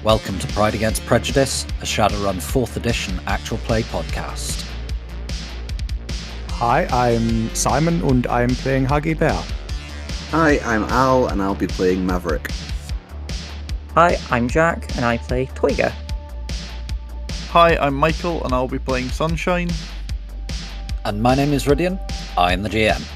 Welcome to Pride Against Prejudice, a Shadowrun 4th edition actual play podcast. Hi, I'm Simon and I'm playing Huggy Bear. Hi, I'm Al and I'll be playing Maverick. Hi, I'm Jack and I play Toyga. Hi, I'm Michael and I'll be playing Sunshine. And my name is Rhydian, I am the GM.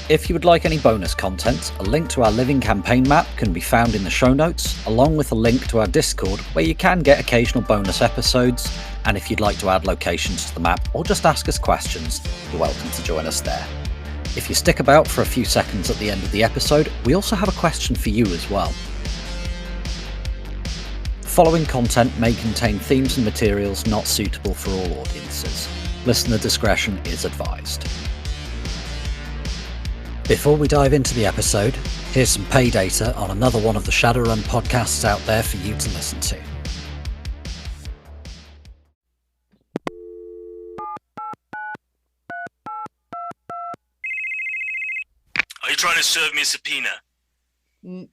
If you would like any bonus content, a link to our living campaign map can be found in the show notes, along with a link to our Discord where you can get occasional bonus episodes, and if you'd like to add locations to the map or just ask us questions, you're welcome to join us there. If you stick about for a few seconds at the end of the episode, we also have a question for you as well. The following content may contain themes and materials not suitable for all audiences. Listener discretion is advised. Before we dive into the episode, here's some pay data on another one of the Shadowrun podcasts out there for you to listen to. Are you trying to serve me a subpoena? No,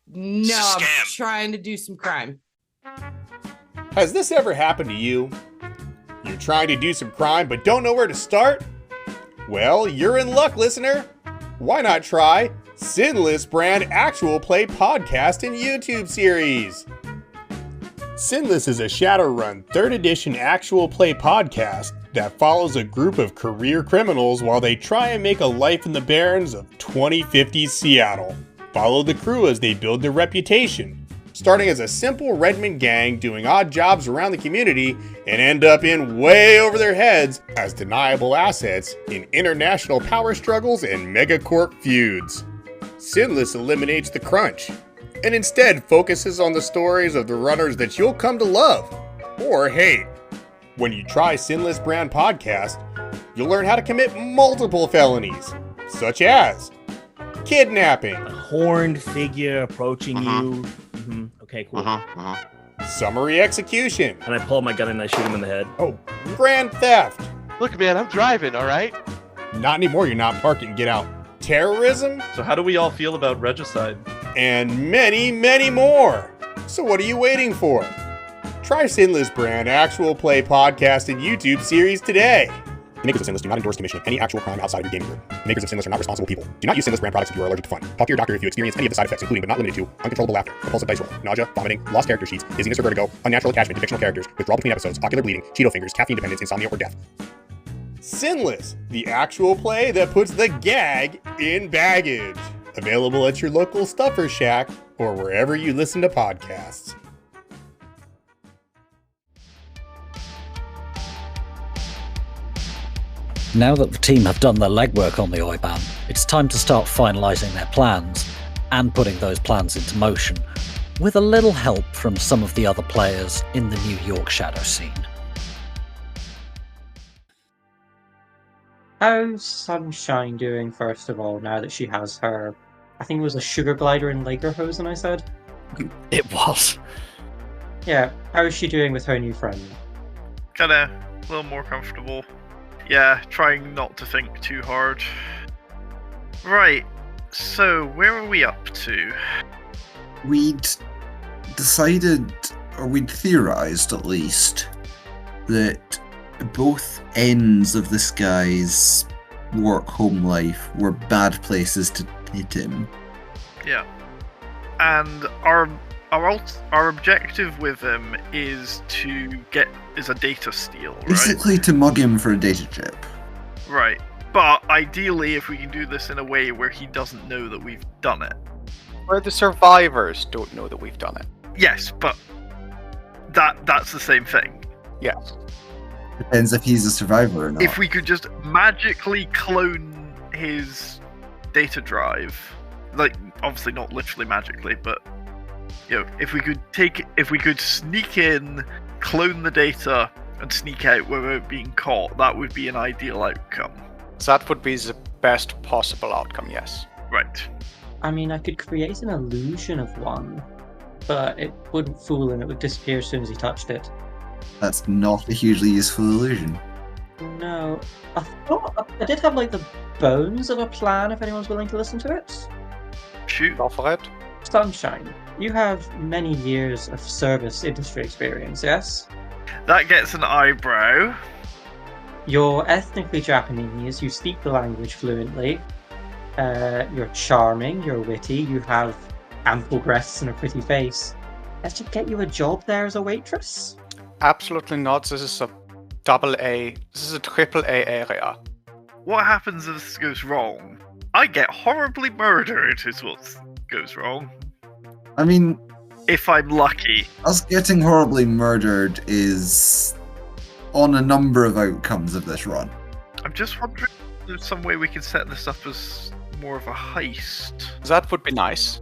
I'm trying to do some crime. Has this ever happened to you? You're trying to do some crime but don't know where to start? Well, you're in luck, listener. Why not try Sinless Brand Actual Play Podcast and YouTube series? Sinless is a Shadowrun 3rd edition actual play podcast that follows a group of career criminals while they try and make a life in the barrens of 2050s Seattle. Follow the crew as they build their reputation, starting as a simple Redmond gang doing odd jobs around the community and end up in way over their heads as deniable assets in international power struggles and megacorp feuds. Sinless eliminates the crunch and instead focuses on the stories of the runners that you'll come to love or hate. When you try Sinless Brand Podcast, you'll learn how to commit multiple felonies, such as kidnapping, a horned figure approaching you. Okay, cool. Summary execution, And I pull my gun and I shoot him in the head. grand theft. Look, man, I'm driving, all right? Not anymore, you're not parking, get out. Terrorism, So how do we all feel about regicide? and many, many more. So what are you waiting for? Try Sinless Brand Actual Play Podcast and YouTube series today. The makers of Sinless do not endorse commission of any actual crime outside of your gaming group. The makers of Sinless are not responsible people. Do not use Sinless brand products if you are allergic to fun. Talk to your doctor if you experience any of the side effects, including but not limited to uncontrollable laughter, compulsive dice roll, nausea, vomiting, lost character sheets, dizziness or vertigo, unnatural attachment to fictional characters, withdrawal between episodes, ocular bleeding, Cheeto fingers, caffeine dependence, insomnia, or death. Sinless, the actual play that puts the gag in baggage. Available at your local Stuffer Shack or wherever you listen to podcasts. Now that the team have done their legwork on the Oyban, it's time to start finalising their plans and putting those plans into motion, with a little help from some of the other players in the New York shadow scene. How's Sunshine doing, first of all, now that she has her, I think it was a sugar glider and Lagerhosen, I said? It was. Yeah, how is she doing with her new friend? Kinda a little more comfortable. Yeah, trying not to think too hard. Right, so where are we up to? We'd decided, or we'd theorised at least, that both ends of this guy's work-home life were bad places to hit him. Yeah. And our objective with him is a data steal, right? Basically to mug him for a data chip. Right. But ideally, if we can do this in a way where he doesn't know that we've done it. Where the survivors don't know that we've done it. Yes, but that's the same thing. Yes. Depends if he's a survivor or not. If we could just magically clone his data drive, like obviously not literally magically, but if we could sneak in, clone the data, and sneak out without being caught, that would be an ideal outcome. That would be the best possible outcome, yes. Right. I mean, I could create an illusion of one, but it wouldn't fool him, it would disappear as soon as he touched it. That's not a hugely useful illusion. No, I thought I did have like the bones of a plan if anyone's willing to listen to it. Shoot. Go for it. Sunshine, you have many years of service industry experience, yes? That gets an eyebrow. You're ethnically Japanese, you speak the language fluently, you're charming, you're witty, you have ample breasts and a pretty face. Let's just get you a job there as a waitress? Absolutely not. This is a this is a triple A area. What happens if this goes wrong? I get horribly murdered is what goes wrong. I mean, if I'm lucky. Us getting horribly murdered is on a number of outcomes of this run. I'm just wondering if there's some way we can set this up as more of a heist. That would be nice.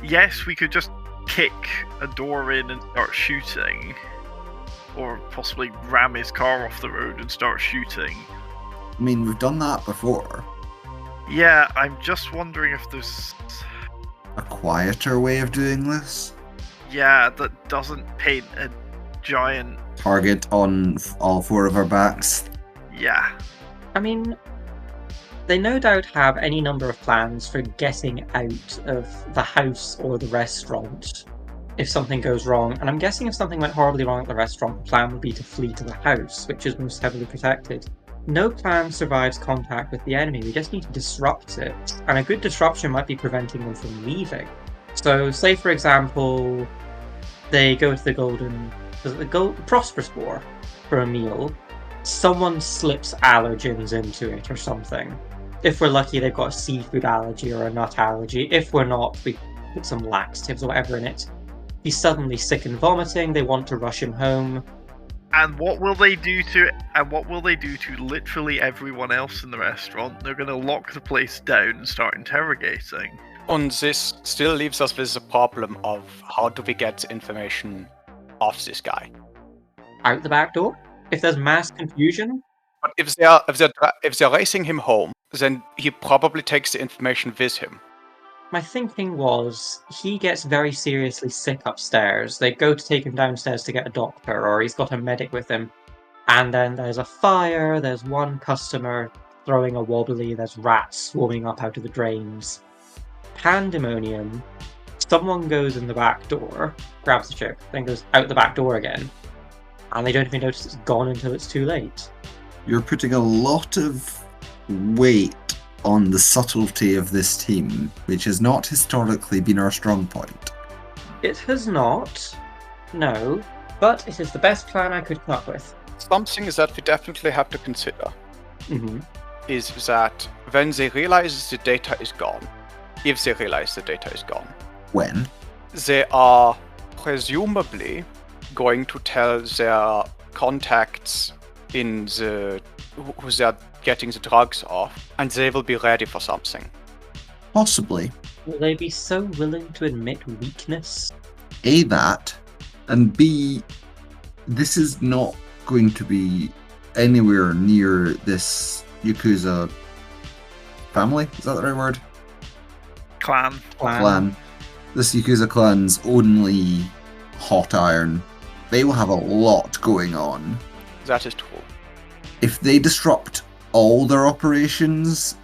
Yes, we could just kick a door in and start shooting. Or possibly ram his car off the road and start shooting. I mean, we've done that before. Yeah, I'm just wondering if there's a quieter way of doing this. Yeah, that doesn't paint a giant target on all four of our backs. Yeah. I mean, they no doubt have any number of plans for getting out of the house or the restaurant if something goes wrong. And I'm guessing if something went horribly wrong at the restaurant, the plan would be to flee to the house, which is most heavily protected. No plan survives contact with the enemy. We just need to disrupt it. And a good disruption might be preventing them from leaving. So, say for example, they go to the Prosperous Boar for a meal. Someone slips allergens into it or something. If we're lucky, they've got a seafood allergy or a nut allergy. If we're not, we put some laxatives or whatever in it. He's suddenly sick and vomiting. They want to rush him home. And what will they do to literally everyone else in the restaurant? They're going to lock the place down and start interrogating. And this still leaves us with the problem of how do we get information off this guy? Out the back door? If there's mass confusion? But if they're racing him home, then he probably takes the information with him. My thinking was, he gets very seriously sick upstairs. They go to take him downstairs to get a doctor, or he's got a medic with him. And then there's a fire, there's one customer throwing a wobbly, there's rats swarming up out of the drains. Pandemonium. Someone goes in the back door, grabs the chip, then goes out the back door again. And they don't even notice it's gone until it's too late. You're putting a lot of weight on the subtlety of this team, which has not historically been our strong point. It has not, no, but it is the best plan I could come up with. Something that we definitely have to consider is that when they realize the data is gone, if they realize the data is gone, when? They are presumably going to tell their contacts in the who they are getting the drugs off, and they will be ready for something. Possibly. Will they be so willing to admit weakness? A, that, and B, this is not going to be anywhere near this Yakuza family. Is that the right word? Clan. This Yakuza clan's only hot iron. They will have a lot going on. That is true. If they disrupt all their operations,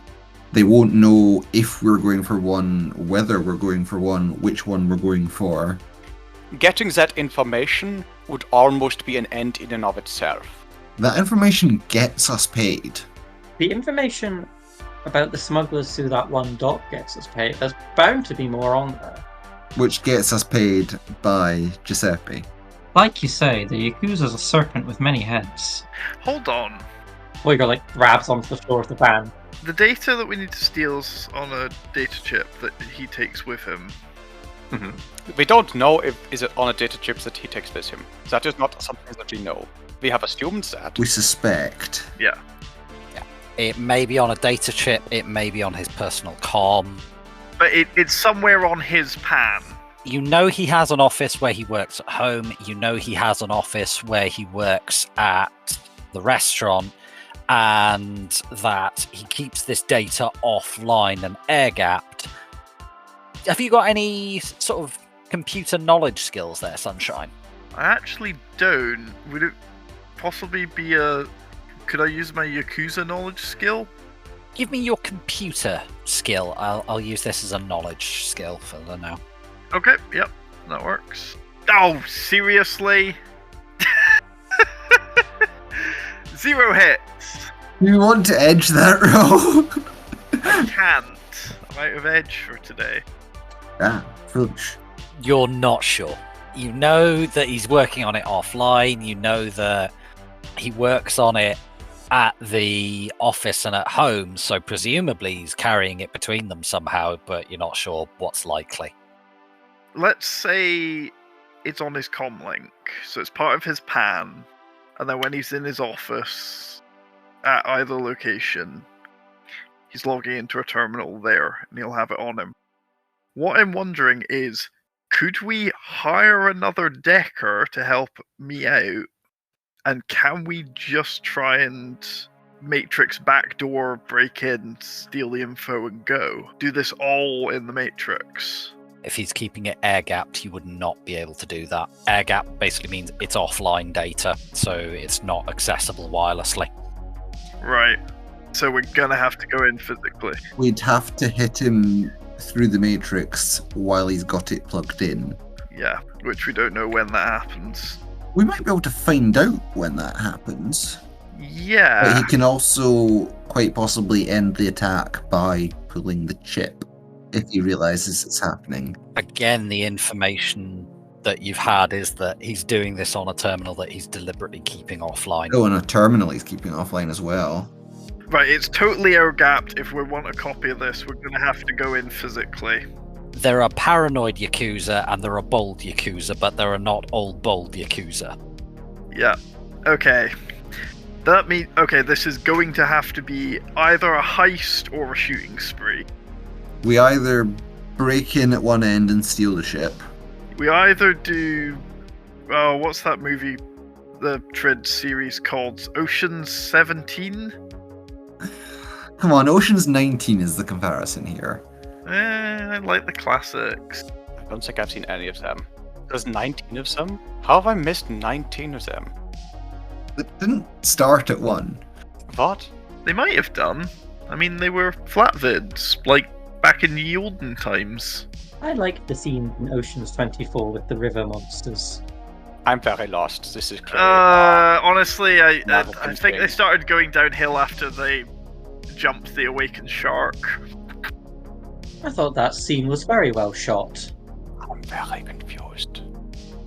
they won't know if we're going for one, whether we're going for one, which one we're going for. Getting that information would almost be an end in and of itself. That information gets us paid. The information about the smugglers through that one dock gets us paid. There's bound to be more on there. Which gets us paid by Giuseppe. Like you say, the Yakuza's a serpent with many heads. Hold on. Oyban grabs onto the floor of the van. The data that we need to steal is on a data chip that he takes with him. We don't know if is it on a data chip that he takes with him. That is not something that we know. We have assumed that. We suspect. Yeah. It may be on a data chip, it may be on his personal comm. But it's somewhere on his pan. You know he has an office where he works at home. You know he has an office where he works at the restaurant. And that he keeps this data offline and air-gapped. Have you got any sort of computer knowledge skills there, Sunshine? I actually don't. Would it possibly be could I use my Yakuza knowledge skill? Give me your computer skill. I'll use this as a knowledge skill for the now. Okay, yep, that works. Oh, seriously? 0 hits. You want to edge that roll? I can't. I'm out of edge for today. Ah, foolish. You're not sure. You know that he's working on it offline. You know that he works on it at the office and at home, so presumably he's carrying it between them somehow, but you're not sure what's likely. Let's say it's on his comlink, so it's part of his PAN, and then when he's in his office at either location, he's logging into a terminal there, and he'll have it on him. What I'm wondering is, could we hire another decker to help me out? And can we just try and Matrix backdoor, break in, steal the info, and go? Do this all in the Matrix? If he's keeping it air-gapped, you would not be able to do that. Air-gapped basically means it's offline data, so it's not accessible wirelessly. Right. So we're gonna have to go in physically. We'd have to hit him through the Matrix while he's got it plugged in. Yeah, which we don't know when that happens. We might be able to find out when that happens. Yeah. But he can also quite possibly end the attack by pulling the chip if he realizes it's happening. Again, the information that you've had is that he's doing this on a terminal that he's deliberately keeping offline. Oh, and a terminal he's keeping offline as well. Right, it's totally air-gapped. If we want a copy of this, we're going to have to go in physically. There are paranoid Yakuza and there are bold Yakuza, but there are not old bold Yakuza. Yeah. Okay. That means... Okay, this is going to have to be either a heist or a shooting spree. We either break in at one end and steal the ship. We either do... Oh, what's that movie? The Triad series called? Ocean's 17? Come on, Ocean's 19 is the comparison here. I like the classics. I don't think I've seen any of them. There's 19 of them? How have I missed 19 of them? It didn't start at one. What? They might have done. I mean, they were flat vids, like back in the olden times. I like the scene in Ocean's 24 with the river monsters. I'm very lost. This is clearly honestly, I think they thing. started going downhill after they jumped the awakened shark. I thought that scene was very well shot. I'm very confused.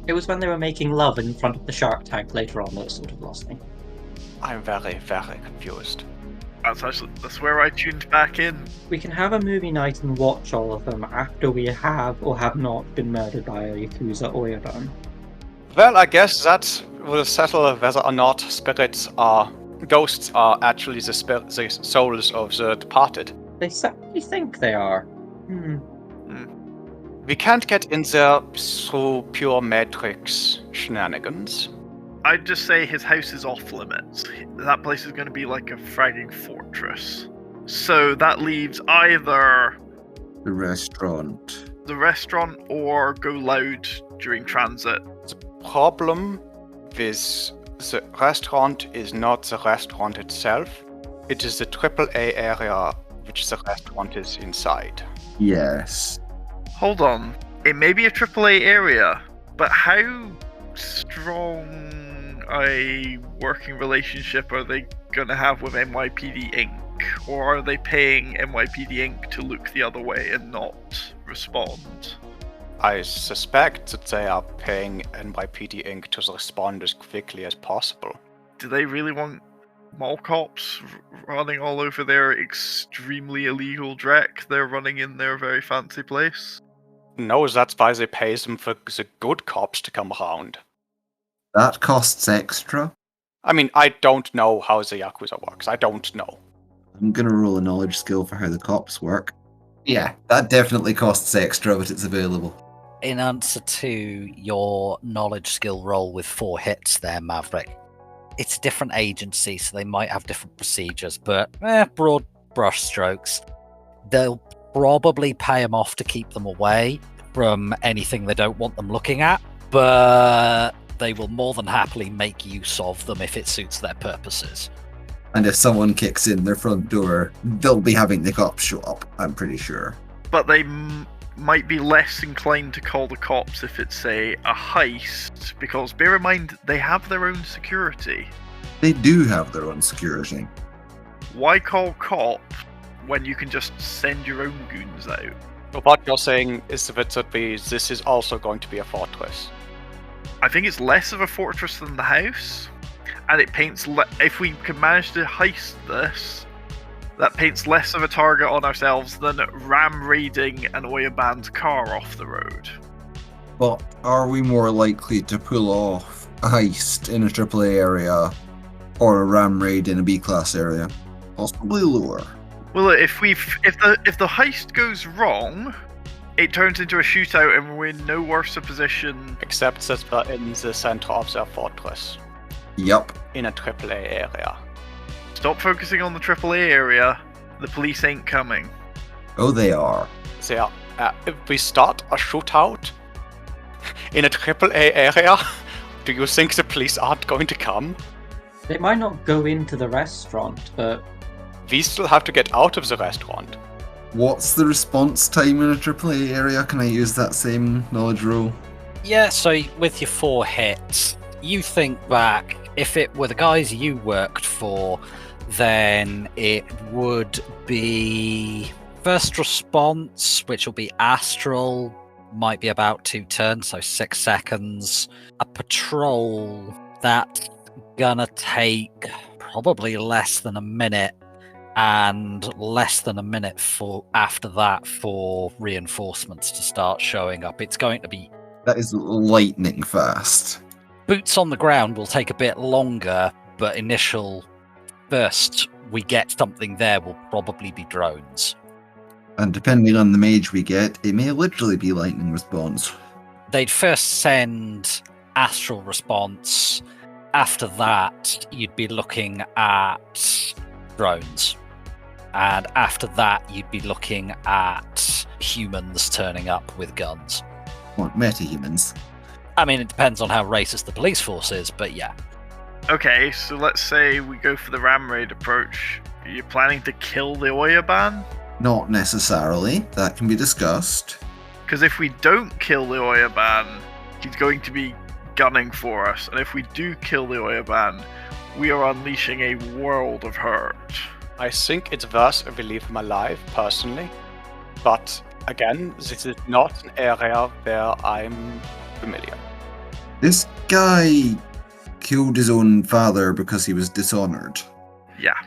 It was when they were making love in front of the shark tank later on that sort of lost me. I'm very, very confused. That's where I tuned back in. We can have a movie night and watch all of them after we have or have not been murdered by a Yakuza Oyban. Well, I guess that will settle whether or not ghosts are actually the souls of the departed. They certainly think they are. We can't get in there through pure Matrix shenanigans. I'd just say his house is off limits. That place is going to be like a fragging fortress. So that leaves either The restaurant. or go loud during transit. The problem with the restaurant is not the restaurant itself. It is the AAA area which the restaurant is inside. Yes. Hold on. It may be a AAA area, but how strong a working relationship are they going to have with NYPD Inc.? Or are they paying NYPD Inc. to look the other way and not respond? I suspect that they are paying NYPD Inc. to respond as quickly as possible. Do they really want mall cops running all over their extremely illegal dreck they're running in their very fancy place? No, that's why they pay them for the good cops to come around. That costs extra. I mean, I don't know how the Yakuza works. I don't know. I'm gonna roll a knowledge skill for how the cops work. Yeah, that definitely costs extra, but it's available. In answer to your knowledge skill roll with 4 hits there, Maverick, it's a different agency, so they might have different procedures, but broad brush strokes. They'll probably pay them off to keep them away from anything they don't want them looking at, but they will more than happily make use of them if it suits their purposes. And if someone kicks in their front door, they'll be having the cops show up, I'm pretty sure. But they might be less inclined to call the cops if it's, say, a heist, because bear in mind, they have their own security. They do have their own security. Why call cops when you can just send your own goons out? But what you're saying is that this is also going to be a fortress. I think it's less of a fortress than the house, and it paints, if we can manage to heist this, that paints less of a target on ourselves than ram-raiding an Oyban's car off the road. But are we more likely to pull off a heist in a AAA area or a ram raid in a B-class area? Possibly lower. Well, if the heist goes wrong, it turns into a shootout and we're in no worse a position. Except that we're in the center of their fortress. Yep. In a AAA area. Stop focusing on the AAA area. The police ain't coming. Oh, they are. If we start a shootout in a AAA area, do you think the police aren't going to come? They might not go into the restaurant, but... We still have to get out of the restaurant. What's the response time in a AAA area? Can I use that same knowledge roll? Yeah, so with your 4 hits, you think back, if it were the guys you worked for, then it would be first response, which will be astral, might be about 2 turns, so 6 seconds. A patrol, that's gonna take probably less than a minute, and less than a minute after that for reinforcements to start showing up. It's going to be... That is lightning fast. Boots on the ground will take a bit longer, but first we get something there will probably be drones. And depending on the mage we get, it may literally be lightning response. They'd first send astral response. After that, you'd be looking at drones. And after that, you'd be looking at humans turning up with guns. What, meta-humans? I mean, it depends on how racist the police force is, but yeah. Okay, so let's say we go for the ram raid approach. Are you planning to kill the Oyban? Not necessarily. That can be discussed. Because if we don't kill the Oyban, he's going to be gunning for us. And if we do kill the Oyban, we are unleashing a world of hurt. I think it's worth if we leave him alive, personally. But, again, this is not an area where I'm familiar. This guy killed his own father because he was dishonored. Yeah.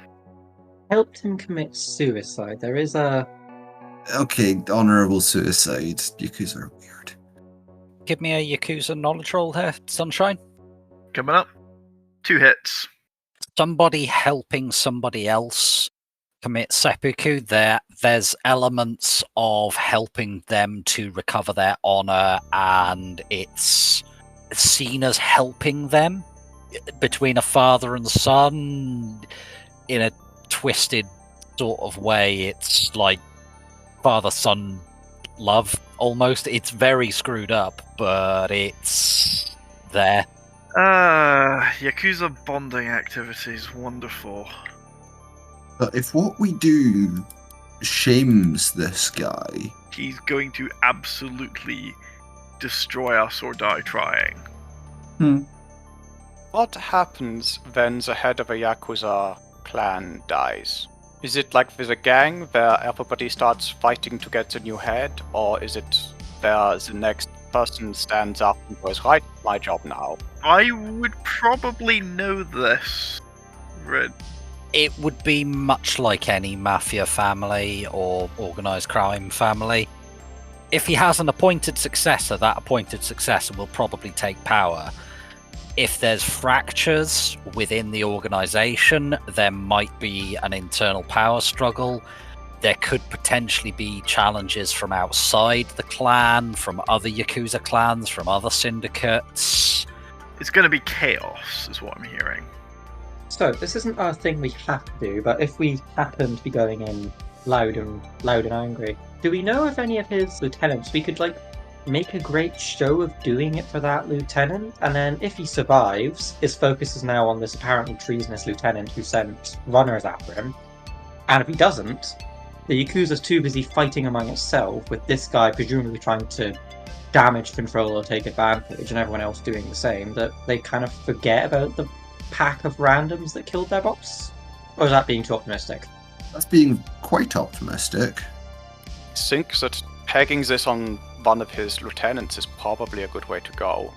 Helped him commit suicide. There is a... Okay, honorable suicide. Yakuza are weird. Give me a Yakuza knowledge roll here, Sunshine. Coming up. 2 hits. Somebody helping somebody else commit seppuku. There's elements of helping them to recover their honor, and it's seen as helping them between a father and son in a twisted sort of way. It's like father-son love almost. It's very screwed up, but it's there. Yakuza bonding activities, wonderful. But if what we do shames this guy... He's going to absolutely destroy us or die trying. What happens when the head of a Yakuza clan dies? Is it like with a gang where everybody starts fighting to get the new head, or is it where the next person stands up and goes, right, my job now? I would probably know this, Red. It would be much like any mafia family or organised crime family. If he has an appointed successor, that appointed successor will probably take power. If there's fractures within the organisation, there might be an internal power struggle. There could potentially be challenges from outside the clan, from other Yakuza clans, from other syndicates. It's going to be chaos, is what I'm hearing. So, this isn't a thing we have to do, but if we happen to be going in loud and angry, do we know if any of his lieutenants, we could, make a great show of doing it for that lieutenant, and then if he survives, his focus is now on this apparently treasonous lieutenant who sent runners after him, and if he doesn't, The Yakuza's too busy fighting among itself, with this guy presumably trying to damage control or take advantage, and everyone else doing the same, that they kind of forget about the pack of randoms that killed their boss? Or is that being too optimistic? That's being quite optimistic. I think that pegging this on one of his lieutenants is probably a good way to go.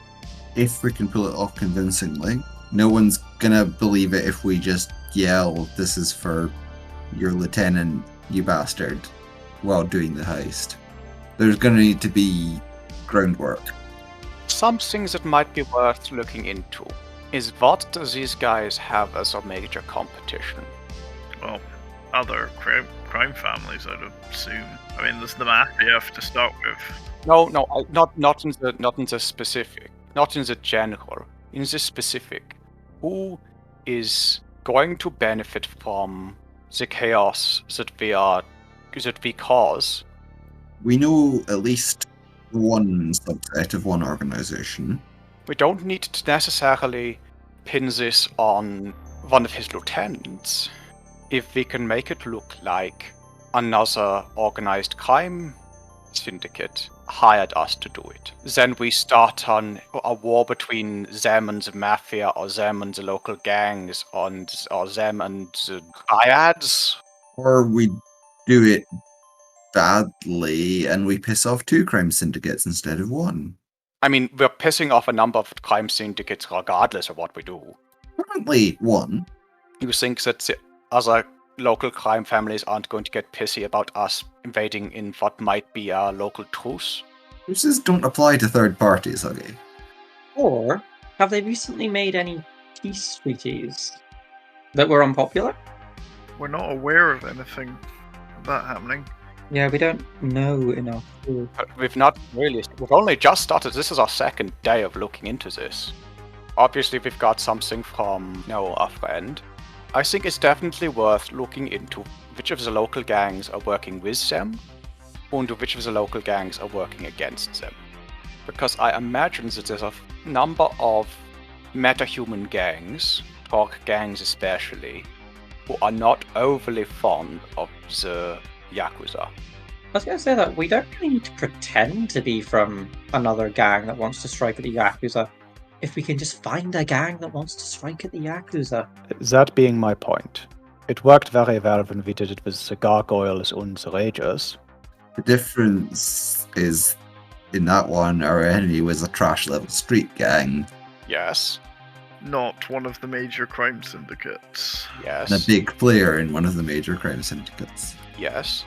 If we can pull it off convincingly. No one's gonna believe it if we just yell, "This is for your lieutenant, you bastard," while doing the heist. There's gonna need to be groundwork. Something that might be worth looking into is what do these guys have as a major competition? Well, other crime families, I'd assume. I mean, there's the Mafia to start with. No, not in the specific, not in the general. In the specific, who is going to benefit from the chaos that we cause? We know at least one subset of one organization. We don't need to necessarily pin this on one of his lieutenants. If we can make it look like another organized crime syndicate hired us to do it, then we start on a war between them and the Mafia, or them and the local gangs, or them and the Triads. Or we do it badly and we piss off 2 crime syndicates instead of 1. I mean, we're pissing off a number of crime syndicates regardless of what we do. Currently 1. You think that the other local crime families aren't going to get pissy about us invading in what might be a local truce? Truces don't apply to third parties, okay? Or have they recently made any peace treaties that were unpopular? We're not aware of anything of that happening. Yeah, we don't know enough. We've not really. We've only just started. This is our second day of looking into this. Obviously, we've got something from our friend. I think it's definitely worth looking into which of the local gangs are working with them, and which of the local gangs are working against them. Because I imagine that there's a number of metahuman gangs, talk gangs especially, who are not overly fond of the Yakuza. I was going to say that we don't really need to pretend to be from another gang that wants to strike at the Yakuza. If we can just find a gang that wants to strike at the Yakuza. That being my point. It worked very well when we did it with the Gargoyles and the Ragers. The difference is, in that one, our enemy was a trash-level street gang. Yes. Not one of the major crime syndicates. Yes. And a big player in one of the major crime syndicates. Yes.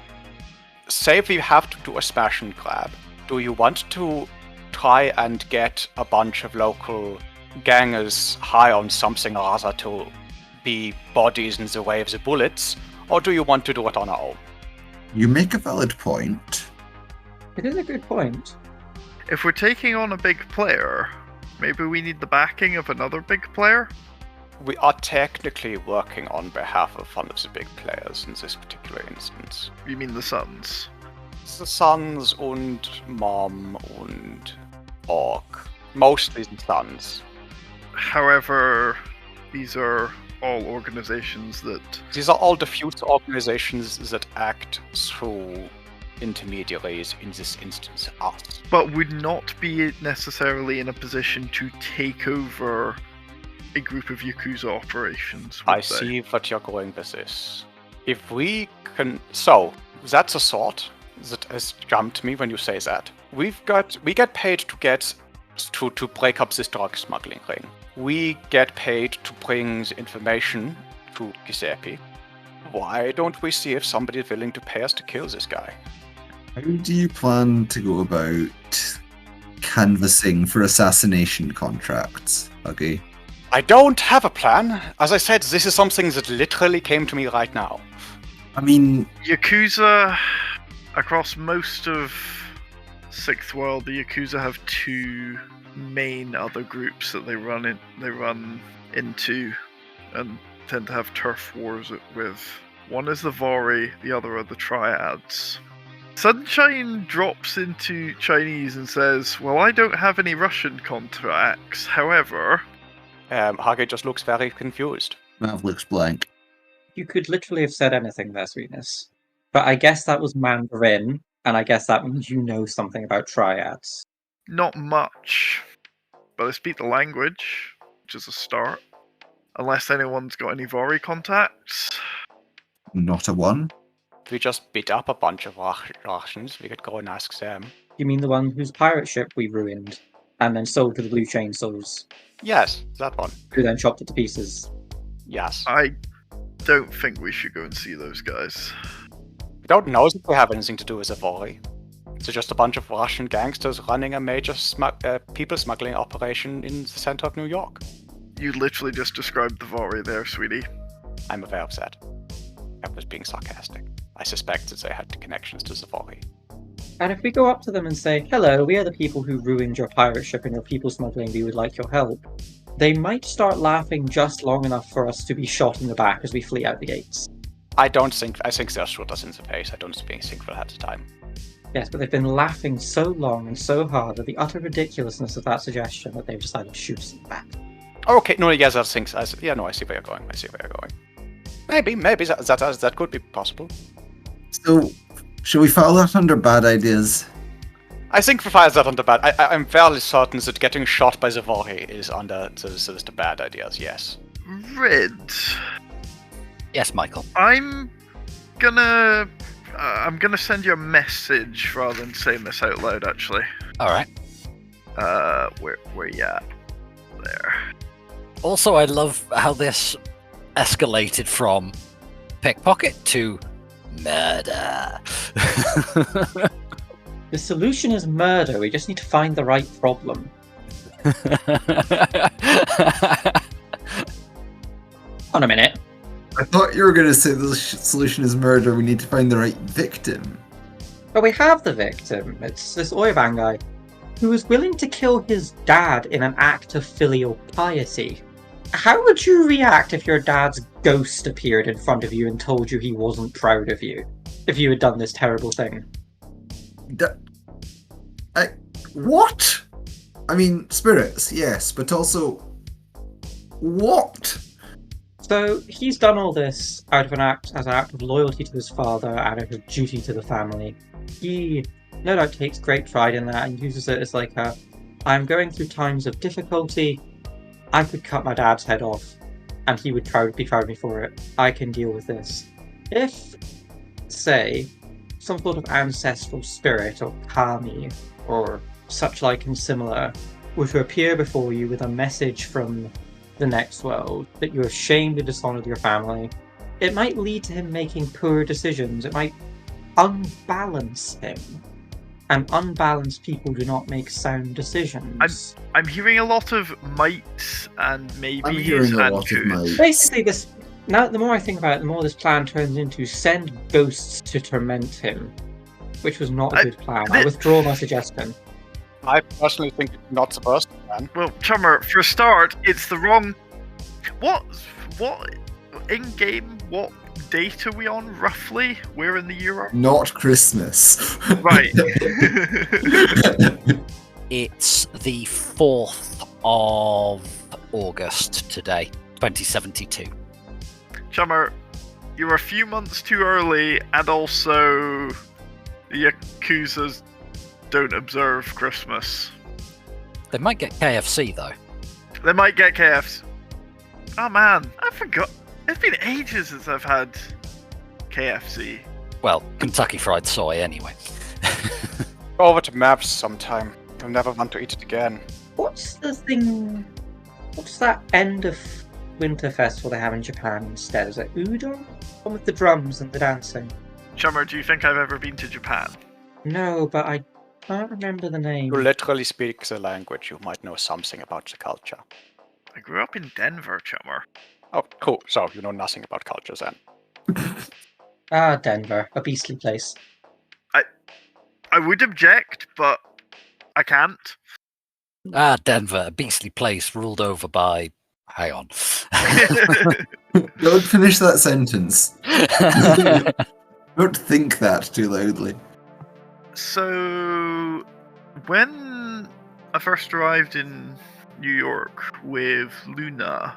Say we have to do a smash and grab. Do you want to try and get a bunch of local gangers high on something or other to be bodies in the way of the bullets, or do you want to do it on our own? You make a valid point. It is a good point. If we're taking on a big player, maybe we need the backing of another big player? We are technically working on behalf of one of the big players in this particular instance. You mean the Sons? The Sons and Mom and Orc. Mostly the Sons. However, these are all organizations that... These are all diffuse organizations that act through intermediaries, in this instance us. But would not be necessarily in a position to take over a group of Yakuza operations. I see what you're going with this. If we can... So, that's a thought that has jumped me when you say that. We get paid to get to break up this drug smuggling ring. We get paid to bring the information to Giuseppe. Why don't we see if somebody is willing to pay us to kill this guy? How do you plan to go about canvassing for assassination contracts, okay? I don't have a plan. As I said, this is something that literally came to me right now. I mean... Yakuza, across most of Sixth World, the Yakuza have 2 main other groups that they run into and tend to have turf wars with. One is the Vori, the other are the Triads. Sunshine drops into Chinese and says, well, I don't have any Russian contacts, however... Hage just looks very confused. Mav looks blank. You could literally have said anything there, Sweetness. But I guess that was Mandarin, and I guess that means you know something about triads. Not much, but I speak the language, which is a start. Unless anyone's got any Vori contacts. Not a one. If we just beat up a bunch of Russians, we could go and ask them. You mean the one whose pirate ship we ruined, and then sold to the Blue Chainsaw's? Yes, that one. Who then chopped it to pieces? Yes. I don't think we should go and see those guys. We don't know if they have anything to do with the Vori. It's just a bunch of Russian gangsters running a major people smuggling operation in the center of New York. You literally just described the Vori there, sweetie. I'm aware of that. I was being sarcastic. I suspect that they had connections to the Vori. And if we go up to them and say, hello, we are the people who ruined your pirate ship and your people smuggling, we would like your help, they might start laughing just long enough for us to be shot in the back as we flee out the gates. I think they'll shoot us in the face. I don't think we'll have the time. Yes, but they've been laughing so long and so hard at the utter ridiculousness of that suggestion that they've decided to shoot us in the back. Okay, no, yes, I see where you're going. Maybe that could be possible. So, should we file that under bad ideas? I think we file that under bad. I'm fairly certain that getting shot by the Vori is under the bad ideas. Yes. Rid. Yes, Michael. I'm gonna send you a message rather than saying this out loud. Actually. All right. Where you at? There. Also, I love how this escalated from pickpocket to murder. The solution is murder. We just need to find the right problem. On a minute. I thought you were going to say the solution is murder. We need to find the right victim. But we have the victim. It's this Oyban guy who was willing to kill his dad in an act of filial piety. How would you react if your dad's ghost appeared in front of you and told you he wasn't proud of you? If you had done this terrible thing? What? I mean, spirits, yes, but also... What? So, he's done all this out of an act of loyalty to his father and out of duty to the family. He, no doubt, takes great pride in that and uses it as like I'm going through times of difficulty. I could cut my dad's head off, and he would be proud of me for it. I can deal with this. If, say, some sort of ancestral spirit or kami or such like and similar were to appear before you with a message from the next world that you have shamed and dishonored your family, it might lead to him making poor decisions. It might unbalance him. And unbalanced people do not make sound decisions. I'm hearing a lot of might and maybe. I'm hearing a lot of might. Basically, this now the more I think about it, the more this plan turns into send ghosts to torment him, which was not a good plan. I withdraw my suggestion. I personally think it's not supposed to plan. Well, Chummer, for a start, it's the wrong. What in game? What date are we on roughly? Where in the year are we? Not Christmas. Right. It's the 4th of August today, 2072. Chummer, you're a few months too early, and also the Yakuzas don't observe Christmas. They might get KFC though. They might get KFC. Oh man, I forgot. It's been ages since I've had KFC. Well, Kentucky Fried Soy anyway. Go over to Maps sometime. You'll never want to eat it again. What's the thing? What's that end of winter festival they have in Japan instead? Is it udon? One with the drums and the dancing. Chummer, do you think I've ever been to Japan? No, but I can't remember the name. You literally speak the language. You might know something about the culture. I grew up in Denver, Chummer. Oh, cool. So you know nothing about culture then. Denver, a beastly place. I would object, but I can't. Denver, a beastly place ruled over by... Hang on. Don't finish that sentence. Don't think that too loudly. So, when I first arrived in New York with Luna,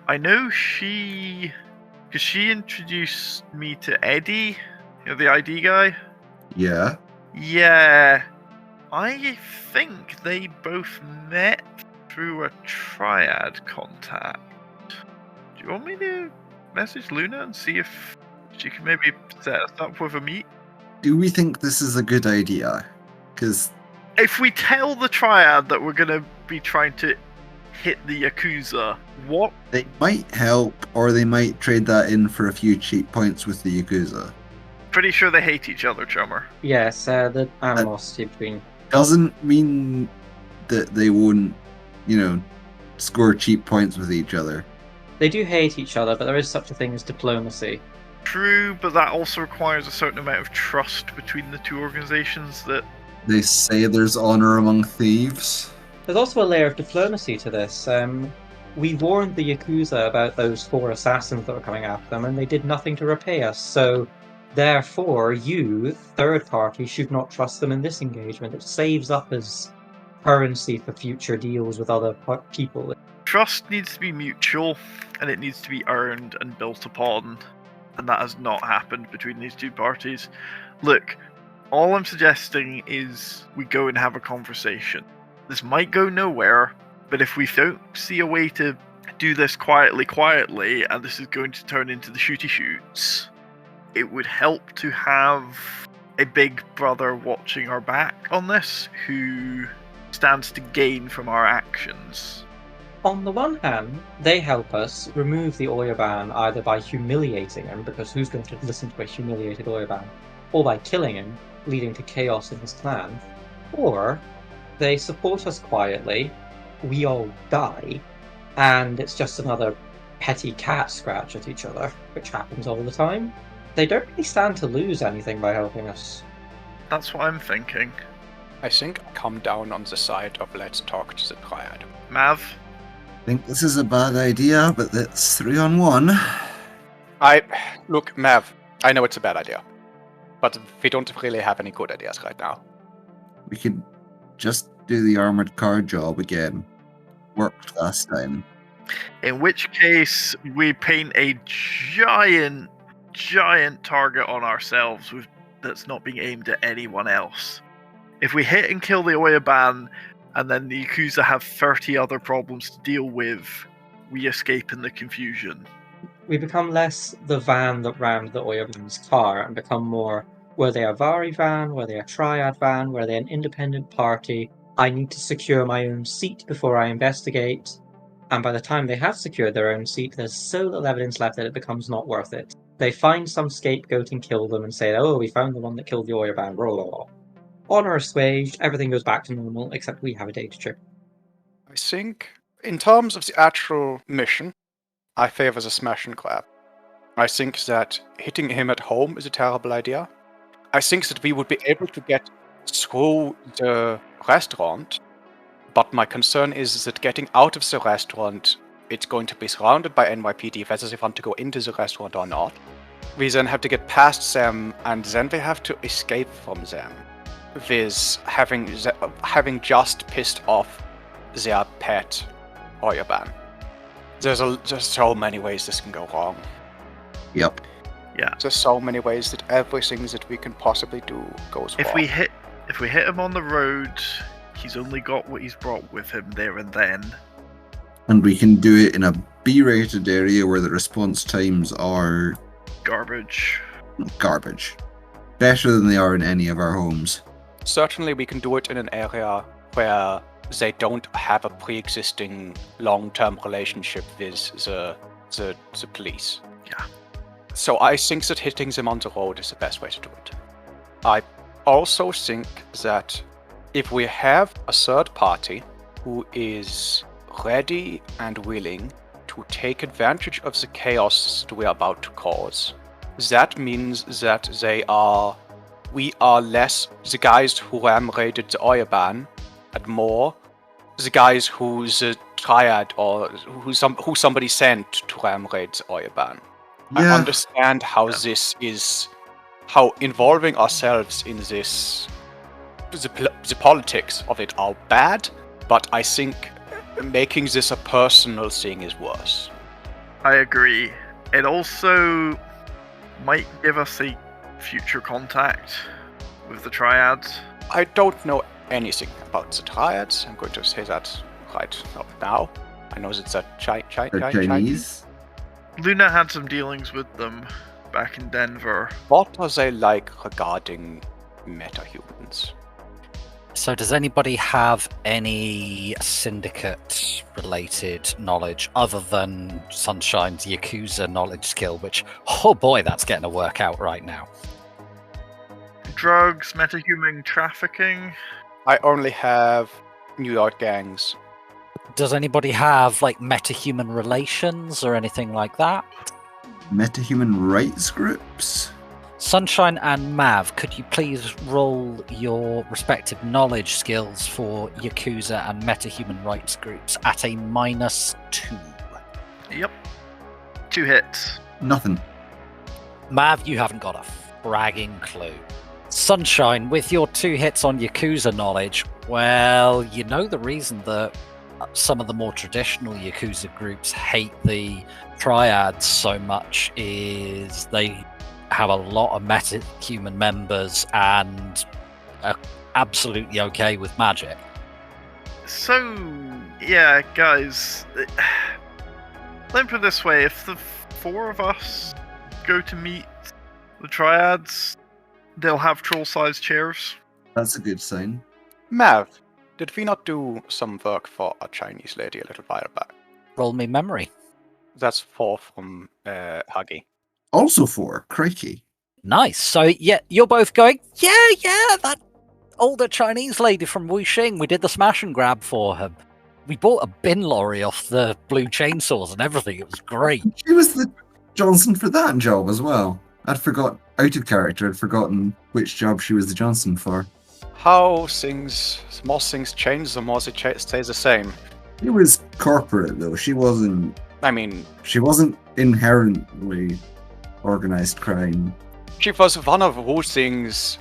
I know because she introduced me to Eddie, You know, the ID guy? Yeah. Yeah. I think they both met through a Triad contact. Do you want me to message Luna and see if she can maybe set us up with a meet? Do we think this is a good idea? Because if we tell the Triad that we're going to be trying to hit the Yakuza, what? They might help, or they might trade that in for a few cheap points with the Yakuza. Pretty sure they hate each other, Chummer. Yes, the animosity between... Doesn't mean that they won't, score cheap points with each other. They do hate each other, but there is such a thing as diplomacy. True, but that also requires a certain amount of trust between the two organizations that... They say there's honor among thieves. There's also a layer of diplomacy to this. We warned the Yakuza about those 4 assassins that were coming after them, and they did nothing to repay us, so... Therefore, you, third party, should not trust them in this engagement. It saves up as currency for future deals with other people. Trust needs to be mutual, and it needs to be earned and built upon, and that has not happened between these two parties. Look, all I'm suggesting is we go and have a conversation. This might go nowhere, but if we don't see a way to do this quietly, and this is going to turn into the shooty shoots, it would help to have a big brother watching our back on this, who stands to gain from our actions. On the one hand, they help us remove the Oyban either by humiliating him, because who's going to listen to a humiliated Oyban, or by killing him, leading to chaos in his clan, or they support us quietly, we all die, and it's just another petty cat scratch at each other, which happens all the time. They don't really stand to lose anything by helping us. That's what I'm thinking. I think I come down on the side of let's talk to the Triad. Mav? I think this is a bad idea, but that's 3-on-1. Look, Mav, I know it's a bad idea, but we don't really have any good ideas right now. We could just do the armored car job again. Worked last time. In which case, we paint a giant target on ourselves that's not being aimed at anyone else. If we hit and kill the Oyban, and then the Yakuza have 30 other problems to deal with, we escape in the confusion. We become less the van that rammed the Oyban's car, and become more, were they a Vari van, were they a Triad van, were they an independent party? I need to secure my own seat before I investigate, and by the time they have secured their own seat, there's so little evidence left that it becomes not worth it. They find some scapegoat and kill them and say, oh, we found the one that killed the Oyban, roll. Honor assuaged, everything goes back to normal, except we have a data chip. I think, in terms of the actual mission, I favor the smash and grab. I think that hitting him at home is a terrible idea. I think that we would be able to get through the restaurant, but my concern is that getting out of the restaurant, it's going to be surrounded by NYPD, whether they want to go into the restaurant or not. We then have to get past them, and then we have to escape from them, with having just pissed off their pet Oyban. There's so many ways this can go wrong. Yep. Yeah. There's so many ways that everything that we can possibly do goes wrong. If we hit him on the road, he's only got what he's brought with him there and then. And we can do it in a B-rated area where the response times are... Garbage. Better than they are in any of our homes. Certainly we can do it in an area where they don't have a pre-existing long-term relationship with the police. Yeah. So I think that hitting them on the road is the best way to do it. I also think that if we have a third party who is ready and willing to take advantage of the chaos that we are about to cause, that means that we are less the guys who ram-raided the Oyban, and more the guys who the Triad or who somebody sent to ram-raid the Oyban. Yeah. I understand how this is, how involving ourselves in this, the politics of it are bad, but I think making this a personal thing is worse. I agree. It also might give us a future contact with the Triads? I don't know anything about the Triads. I'm going to say that right now. I know it's a Chinese. Luna had some dealings with them back in Denver. What are they like regarding metahumans? So does anybody have any Syndicate-related knowledge other than Sunshine's Yakuza knowledge skill, which, oh boy, that's getting a workout right now. Drugs, metahuman trafficking? I only have New York gangs. Does anybody have, like, metahuman relations or anything like that? Metahuman rights groups? Sunshine and Mav, could you please roll your respective knowledge skills for Yakuza and metahuman rights groups at a -2? Yep. 2 hits. Nothing. Mav, you haven't got a fragging clue. Sunshine, with your 2 hits on Yakuza knowledge, well, you know the reason that some of the more traditional Yakuza groups hate the Triads so much is they have a lot of metahuman members and are absolutely okay with magic. So, yeah, guys, let me put it this way, if the 4 of us go to meet the Triads, they'll have troll-sized chairs. That's a good sign. Mav, did we not do some work for a Chinese lady a little while back? Roll me memory. That's 4 from Huggy. Also 4, crikey. Nice. So, yeah, you're both going, yeah, that older Chinese lady from Wuxing, we did the smash and grab for her. We bought a bin lorry off the blue chainsaws and everything. It was great. She was the Johnson for that job as well. I'd forgot, out of character, I'd forgotten which job she was the Johnson for. How more things change, the more they stays the same. She was corporate, though. She wasn't inherently organized crime. She was one of those things,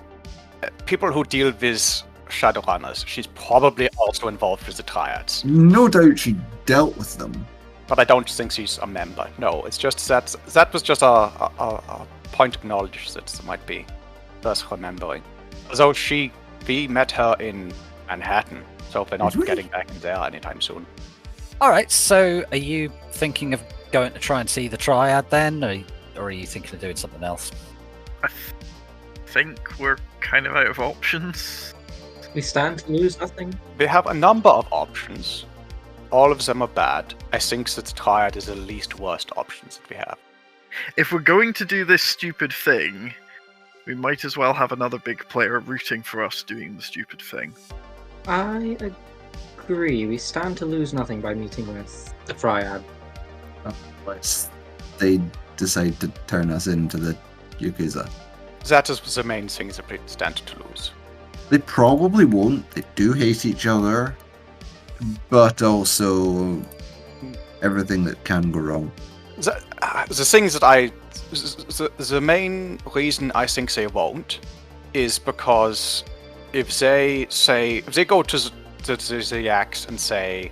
people who deal with Shadowrunners. She's probably also involved with the Triads. No doubt she dealt with them. But I don't think she's a member. No, it's just that was just a point of knowledge that might be worth remembering. Although we met her in Manhattan, so we're not getting back in there anytime soon. Alright, so are you thinking of going to try and see the Triad then, or are you thinking of doing something else? I think we're kind of out of options. We stand to lose nothing. We have a number of options. All of them are bad. I think that the Triad is the least worst options that we have. If we're going to do this stupid thing, we might as well have another big player rooting for us doing the stupid thing. I agree. We stand to lose nothing by meeting with the Triad. Unless they decide to turn us into the Yakuza. That is the main thing that we stand to lose. They probably won't. They do hate each other. But also everything that can go wrong. The things that the main reason I think they won't is because if they go to the Yaks and say,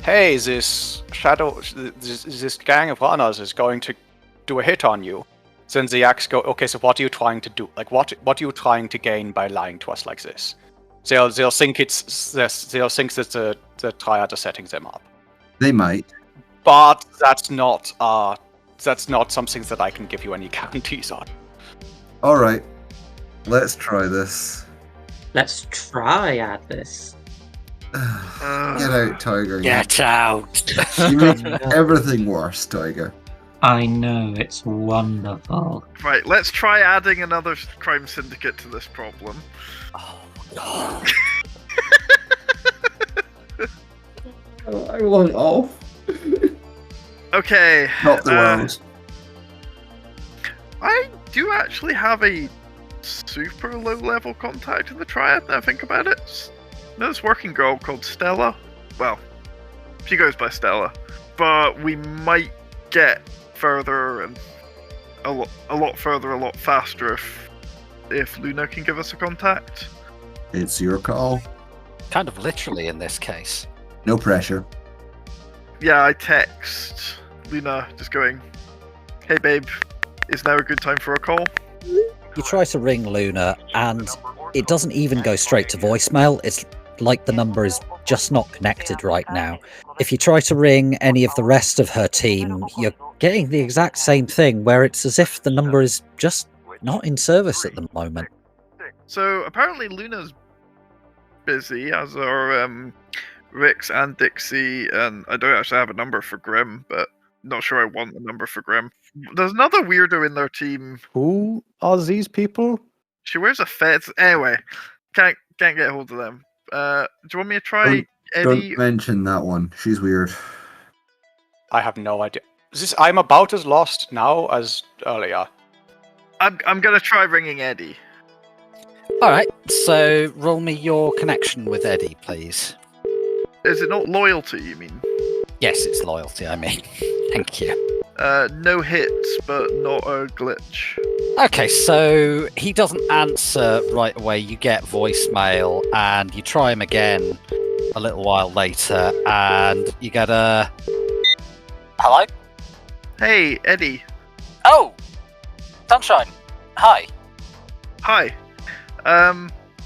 hey, this gang of runners is going to do a hit on you, then the Yaks go, okay, so what are you trying to do? Like, what are you trying to gain by lying to us like this? They'll think that the Triad are setting them up. They might, but that's not something that I can give you any guarantees on. All right, let's try this. Let's try at this. Get out, Tiger. Get out! You make everything worse, Tiger. I know, it's wonderful. Right, let's try adding another crime syndicate to this problem. Oh, God. I want off. Okay. Not the world. I do actually have a super low-level contact in the Triad, now I think about it. There's this working girl called Stella. Well, she goes by Stella. But we might get further and a lot further, a lot faster if Luna can give us a contact. It's your call. Kind of literally in this case. No pressure. Yeah, I text Luna just going, hey babe, is now a good time for a call? You try to ring Luna, and it doesn't even go straight to voicemail. It's like the number is just not connected right now. If you try to ring any of the rest of her team, you're getting the exact same thing, where it's as if the number is just not in service at the moment. So apparently Luna's busy, as are Rix and Dixie, and I don't actually have a number for Grim, but not sure I want the number for Grim. There's another weirdo in their team. Who are these people? She wears a fez. Anyway, can't get hold of them. Do you want me to try Eddie? Don't mention that one. She's weird. I have no idea. I'm about as lost now as earlier. I'm gonna try ringing Eddie. Alright, so roll me your connection with Eddie, please. Is it not loyalty, you mean? Yes, it's loyalty, I mean. Thank you. No hits, but not a glitch. Okay, so he doesn't answer right away. You get voicemail, and you try him again a little while later, and you get a... Hello? Hey, Eddie. Oh! Sunshine. Hi. Hi.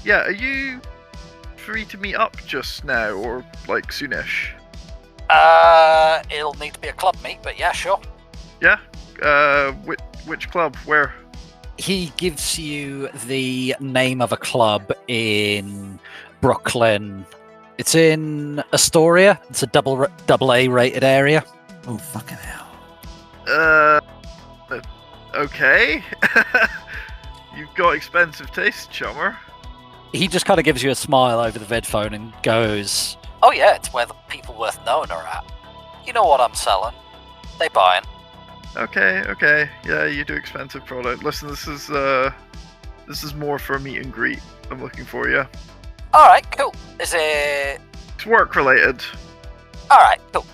Yeah, are you free to meet up just now, or, like, soonish? It'll need to be a club meet, but yeah, sure. Yeah? Which club? Where? He gives you the name of a club in Brooklyn. It's in Astoria. It's a double A rated area. Oh, fucking hell. Okay. You've got expensive taste, chummer. He just kind of gives you a smile over the vidphone and goes, "Oh yeah, it's where the people worth knowing are at. You know what I'm selling. They buying." Okay. Yeah, you do expensive product. Listen, this is more for a meet and greet. I'm looking for you. Alright, cool. Is it... It's work related. Alright, cool.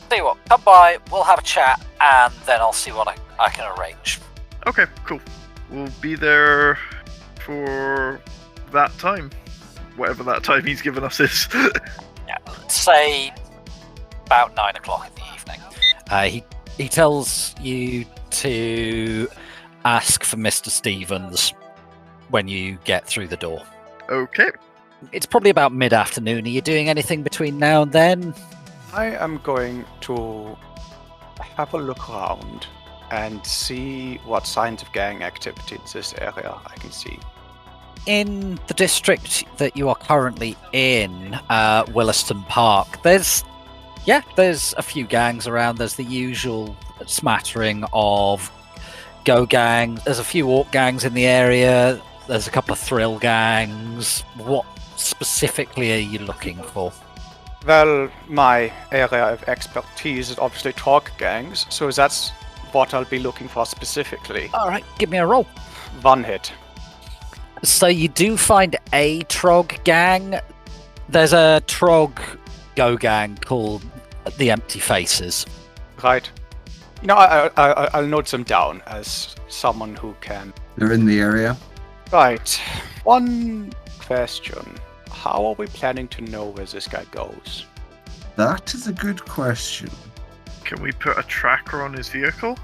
Tell you what, come by, we'll have a chat, and then I'll see what I can arrange. Okay, cool. We'll be there for that time. Whatever that time he's given us is. Yeah, let's say about 9 o'clock in the evening. He tells you to ask for Mr. Stevens when you get through the door. Okay. It's probably about mid-afternoon. Are you doing anything between now and then? I am going to have a look around and see what signs of gang activity in this area I can see. In the district that you are currently in, Williston Park, there's a few gangs around. There's the usual smattering of go gangs. There's a few orc gangs in the area. There's a couple of thrill gangs. What specifically are you looking for? Well, my area of expertise is obviously talk gangs, so that's what I'll be looking for specifically. Alright, give me a roll. 1 hit. So you do find a Trog gang. There's a Trog go gang called the Empty Faces. Right. No, I'll note them down as someone who can. They're in the area. Right. One question. How are we planning to know where this guy goes? That is a good question. Can we put a tracker on his vehicle?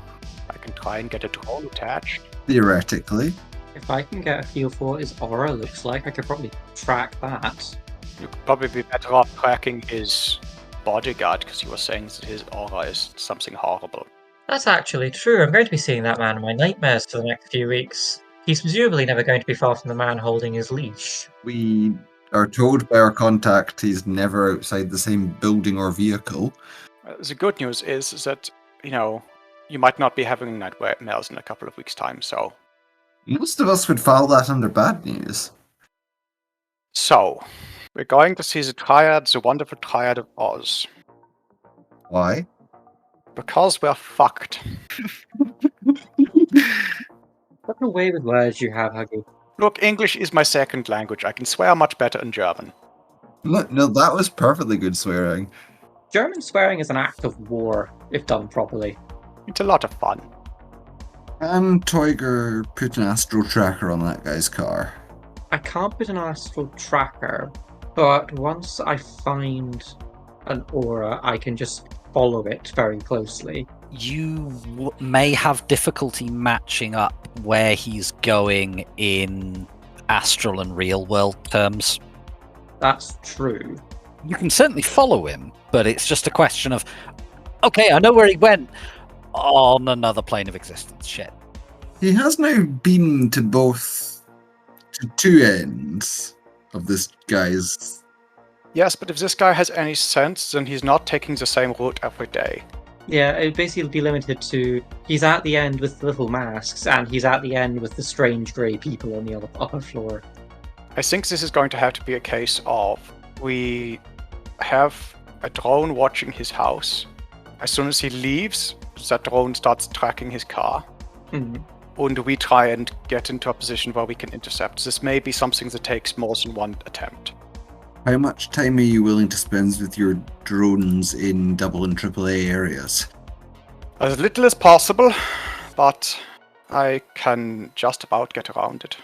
I can try and get a drone attached. Theoretically. If I can get a feel for what his aura looks like, I could probably track that. You could probably be better off tracking his bodyguard, because you were saying that his aura is something horrible. That's actually true. I'm going to be seeing that man in my nightmares for the next few weeks. He's presumably never going to be far from the man holding his leash. We are told by our contact he's never outside the same building or vehicle. The good news is that, you might not be having nightmares in a couple of weeks' time, so... Most of us would file that under bad news. So, we're going to see the wonderful Triad of Oz. Why? Because we're fucked. What a way with words you have, Huggy. Look, English is my second language. I can swear much better in German. Look, no, that was perfectly good swearing. German swearing is an act of war, if done properly. It's a lot of fun. Can Toiger put an astral tracker on that guy's car? I can't put an astral tracker, but once I find an aura, I can just follow it very closely. you may have difficulty matching up where he's going in astral and real world terms. That's true. You can certainly follow him, but it's just a question of, okay, I know where he went on another plane of existence. Shit. He has now been to two ends of this guy's. Yes, but if this guy has any sense, then he's not taking the same route every day. Yeah, it'd basically be limited to he's at the end with the little masks, and he's at the end with the strange grey people on the upper floor. I think this is going to have to be a case of we have a drone watching his house. As soon as he leaves, that drone starts tracking his car. Mm. And we try and get into a position where we can intercept. This may be something that takes more than one attempt. How much time are you willing to spend with your drones in double and triple A areas? As little as possible, but I can just about get around it.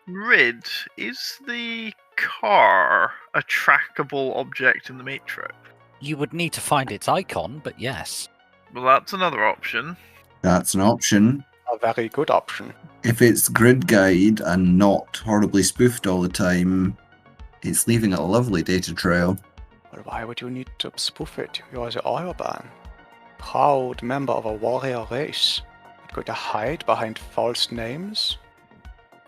Ryd, is the car a trackable object in the Matrix? You would need to find its icon, but yes. Well, that's another option. That's an option. A very good option. If it's grid guide and not horribly spoofed all the time, it's leaving a lovely data trail. Well, why would you need to spoof it? You're the Oyban. Proud member of a warrior race. Going to hide behind false names?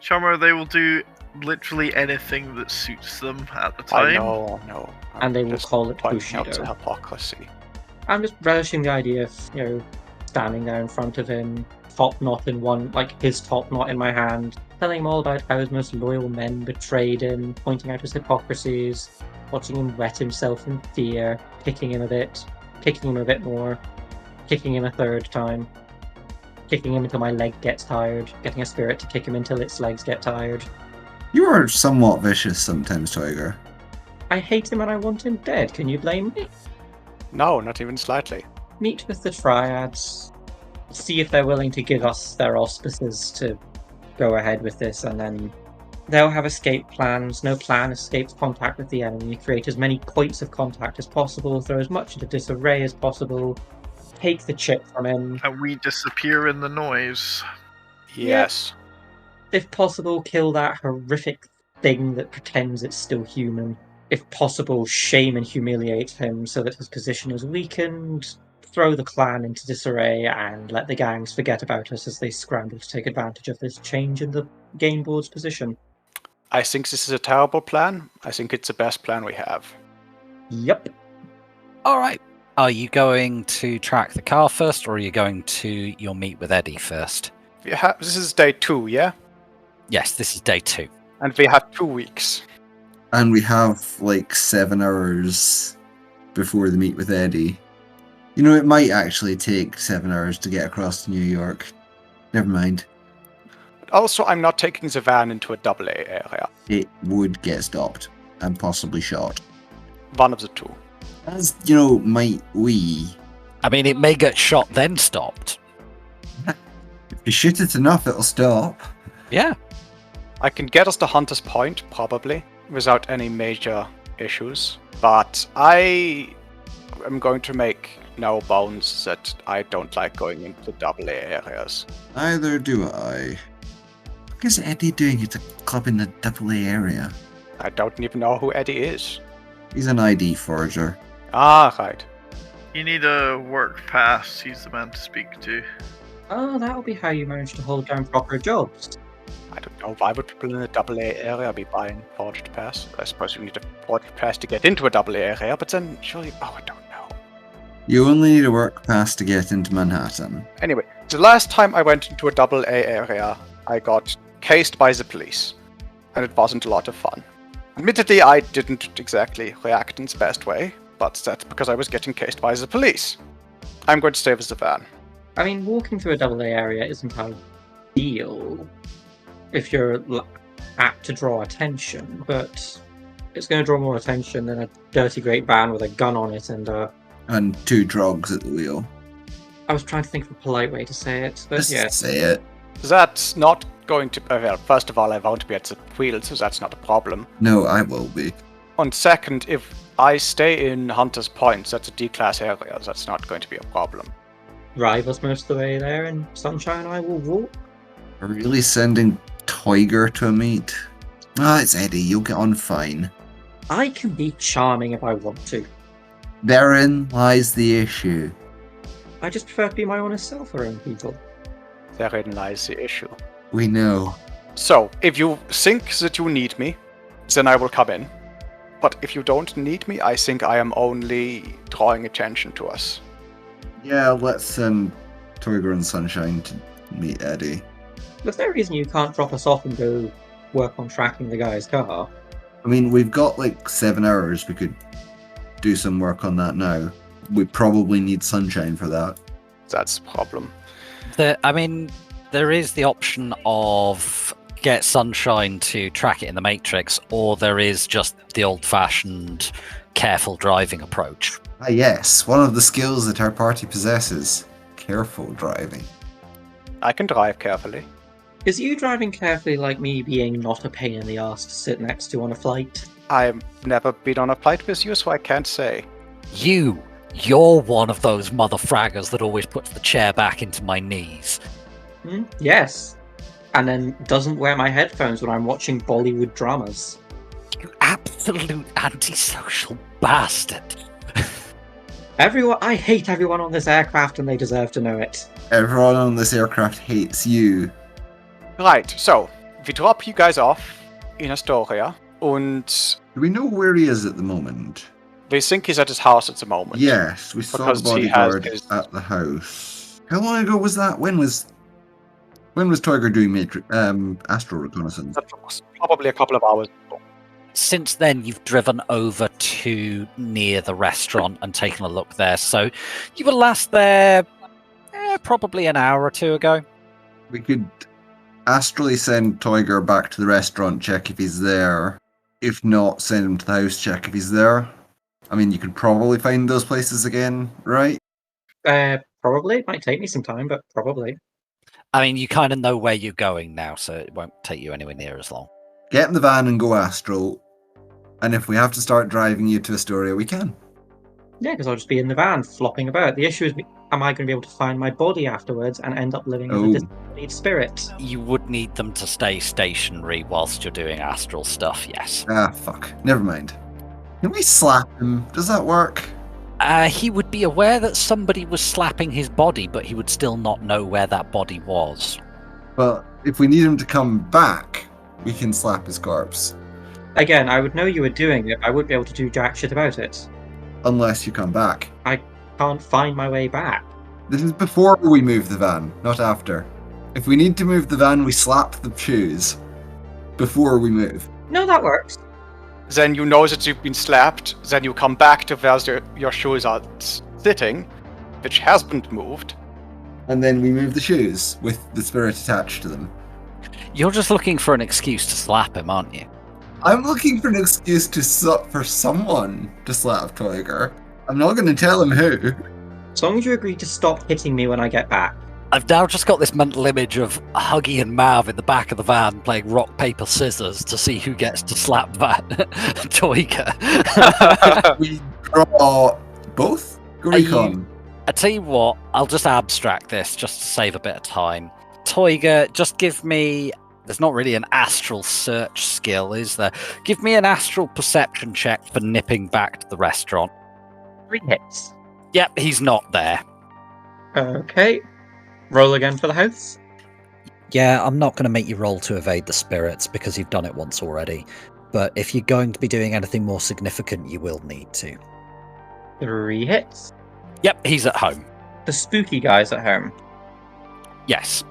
Charmo, they will do literally anything that suits them at the time. I know. And they will call it pointing out the Bushido. hypocrisy. I'm just relishing the idea of, standing there in front of him, top knot in one, like his top knot in my hand, telling him all about how his most loyal men betrayed him, pointing out his hypocrisies, watching him wet himself in fear, kicking him a bit more, kicking him a third time, kicking him until my leg gets tired, getting a spirit to kick him until its legs get tired. You are somewhat vicious sometimes, Tiger. I hate him and I want him dead. Can you blame me? No, not even slightly. Meet with the Triads, see if they're willing to give us their auspices to go ahead with this, and then they'll have escape plans. No plan escapes contact with the enemy. Create as many points of contact as possible, throw as much into disarray as possible, take the chip from him. And we disappear in the noise. Yes. If possible, kill that horrific thing that pretends it's still human. If possible, shame and humiliate him so that his position is weakened. Throw the clan into disarray and let the gangs forget about us as they scramble to take advantage of this change in the game board's position. I think this is a terrible plan. I think it's the best plan we have. Yep. Alright. Are you going to track the car first, or are you going to your meet with Eddie first? This is day 2, yeah? Yes, this is day 2. And we have 2 weeks. And we have 7 hours before the meet with Eddie. It might actually take 7 hours to get across to New York. Never mind. Also, I'm not taking the van into a AA area. It would get stopped and possibly shot. One of the two. As, might we. I mean, it may get shot then stopped. If you shoot it enough, it'll stop. Yeah. I can get us to Hunter's Point, probably, without any major issues. But I am going to make no bones that I don't like going into AA areas. Neither do I. What is Eddie doing at a club in the AA area? I don't even know who Eddie is. He's an ID forger. Ah, right. You need a work pass. He's the man to speak to. Oh, that'll be how you manage to hold down proper jobs. I don't know. Why would people in the AA area be buying forged pass? I suppose you need a forged pass to get into a AA area, but then surely... Oh, I don't know. You only need a work pass to get into Manhattan. Anyway, the last time I went into a AA area, I got cased by the police. And it wasn't a lot of fun. Admittedly, I didn't exactly react in the best way, but that's because I was getting cased by the police. I'm going to stay with the van. I mean, walking through a AA area isn't ideal if you're apt to draw attention, but it's going to draw more attention than a dirty great van with a gun on it and 2 drugs at the wheel. I was trying to think of a polite way to say it, but Just yeah. say it. That's not going to... Well, first of all, I won't be at the wheel, so that's not a problem. No, I will be. And second, if I stay in Hunter's Point, that's a D-class area, that's not going to be a problem. drive us most of the way there, and Sunshine and I will walk. We're really sending Tiger to a meet? Ah, it's Eddie. You'll get on fine. I can be charming if I want to. Therein lies the issue. I just prefer to be my honest self around people. Therein lies the issue. We know. So, if you think that you need me, then I will come in. But if you don't need me, I think I am only drawing attention to us. Yeah, let's send Tiger and Sunshine to meet Eddie. There's no reason you can't drop us off and go work on tracking the guy's car. I mean, we've got like 7 hours. We could do some work on that now. We probably need Sunshine for that. That's the problem. There is the option of get Sunshine to track it in the Matrix, or there is just the old-fashioned careful driving approach. Ah yes, one of the skills that our party possesses. Careful driving. I can drive carefully. Is you driving carefully like me being not a pain in the ass to sit next to on a flight? I've never been on a flight with you, so I can't say. You're one of those mother fraggers that always puts the chair back into my knees. Yes. And then doesn't wear my headphones when I'm watching Bollywood dramas. You absolute antisocial bastard. I hate everyone on this aircraft and they deserve to know it. Everyone on this aircraft hates you. Right, so, we drop you guys off in Astoria, and... Do we know where he is at the moment? We think he's at his house at the moment. Yes, we saw the bodyguard at the house. How long ago was that? When was Tiger doing astral reconnaissance? That was probably a couple of hours ago. Since then, you've driven over to near the restaurant and taken a look there. So you were last there probably an hour or two ago. We could astrally send Tiger back to the restaurant, check if he's there. If not, send him to the house, check if he's there. I mean, you could probably find those places again, right? Probably. It might take me some time, but probably. I mean, you kind of know where you're going now, so it won't take you anywhere near as long. Get in the van and go astral. And if we have to start driving you to Astoria, we can. Yeah, because I'll just be in the van, flopping about. The issue is, am I going to be able to find my body afterwards and end up living as a disembodied spirit? You would need them to stay stationary whilst you're doing astral stuff, yes. Ah, fuck. Never mind. Can we slap him? Does that work? He would be aware that somebody was slapping his body, but he would still not know where that body was. Well, if we need him to come back, we can slap his corpse. Again, I would know you were doing it. I wouldn't be able to do jack shit about it. Unless you come back. I can't find my way back. This is before we move the van, not after. If we need to move the van, we slap the shoes before we move. No, that works. Then you know that you've been slapped, then you come back to where your shoes are sitting, which has been moved. And then we move the shoes with the spirit attached to them. You're just looking for an excuse to slap him, aren't you? I'm looking for an excuse for someone to slap Tiger. I'm not going to tell him who. As long as you agree to stop hitting me when I get back. I've now just got this mental image of Huggy and Mav in the back of the van playing rock, paper, scissors to see who gets to slap that Tiger. We draw both? Go recon. I tell you what, I'll just abstract this just to save a bit of time. Tiger, just give me... There's not really an astral search skill, is there? Give me an astral perception check for nipping back to the restaurant. 3 hits. Yep, he's not there. Okay. Roll again for the house. Yeah, I'm not going to make you roll to evade the spirits because you've done it once already. But if you're going to be doing anything more significant, you will need to. 3 hits. Yep, he's at home. The spooky guy's at home. Yes.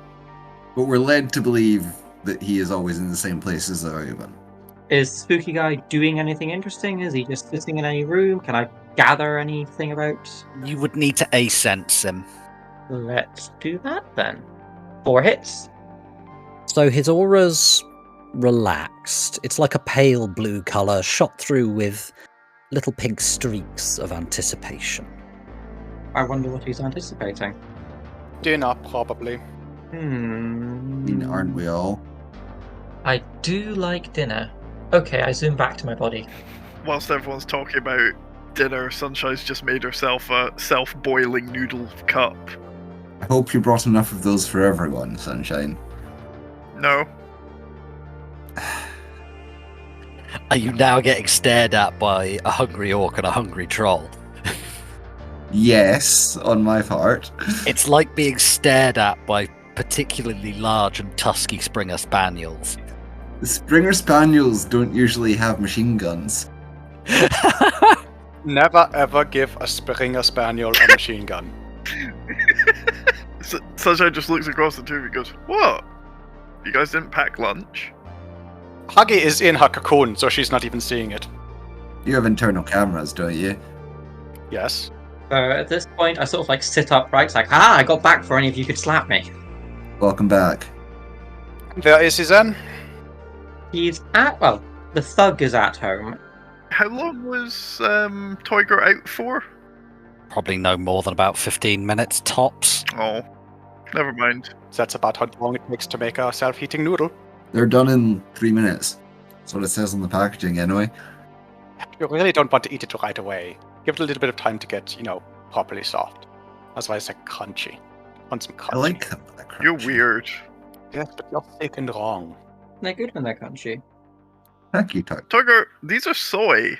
But we're led to believe that he is always in the same place as the Oyban. Is the spooky guy doing anything interesting? Is he just sitting in any room? Can I gather anything about? You would need to A-sense him. Let's do that then. 4 hits. So his aura's relaxed. It's like a pale blue colour shot through with little pink streaks of anticipation. I wonder what he's anticipating. Dinner, probably. I mean, aren't we all? I do like dinner. Okay, I zoom back to my body. Whilst everyone's talking about dinner, Sunshine's just made herself a self-boiling noodle cup I hope you brought enough of those for everyone, Sunshine. No. Are you now getting stared at by a hungry orc and a hungry troll? Yes, on my part. It's like being stared at by particularly large and tusky Springer Spaniels. The Springer Spaniels don't usually have machine guns. Never ever give a Springer Spaniel a machine gun. Sunshine just looks across the two and goes, "What? You guys didn't pack lunch?" Huggy is in her cocoon, so she's not even seeing it. You have internal cameras, don't you? Yes. At this point, I sort of like sit upright, it's like, I got back before any of you could slap me. Welcome back. Where is he then? He's at, well, the thug is at home. How long was Toiger out for? Probably no more than about 15 minutes tops. Oh, never mind. That's about how long it takes to make a self-heating noodle. They're done in 3 minutes. That's what it says on the packaging, anyway. You really don't want to eat it right away. Give it a little bit of time to get, properly soft. Otherwise, it's like crunchy. Want some crunchy. I like that. You're weird. Yes, but you're sick and wrong. They're good when they're crunchy. Thank you, Toiger. Toiger, these are soy.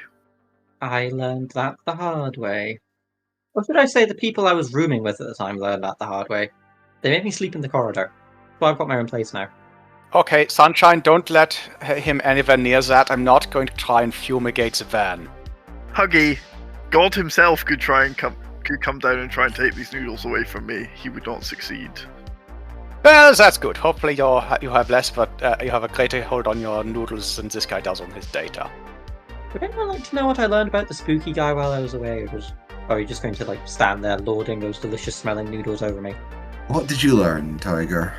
I learned that the hard way. Or should I say the people I was rooming with at the time learned that the hard way. They made me sleep in the corridor. So I've got my own place now. Okay, Sunshine, don't let him anywhere near that. I'm not going to try and fumigate the van. Huggy, God himself could come down and try and take these noodles away from me. He would not succeed. Well, that's good. Hopefully you have less, but you have a greater hold on your noodles than this guy does on his data. Would anyone like to know what I learned about the spooky guy while I was away? Or are you just going to stand there lording those delicious smelling noodles over me? What did you learn, Toiger?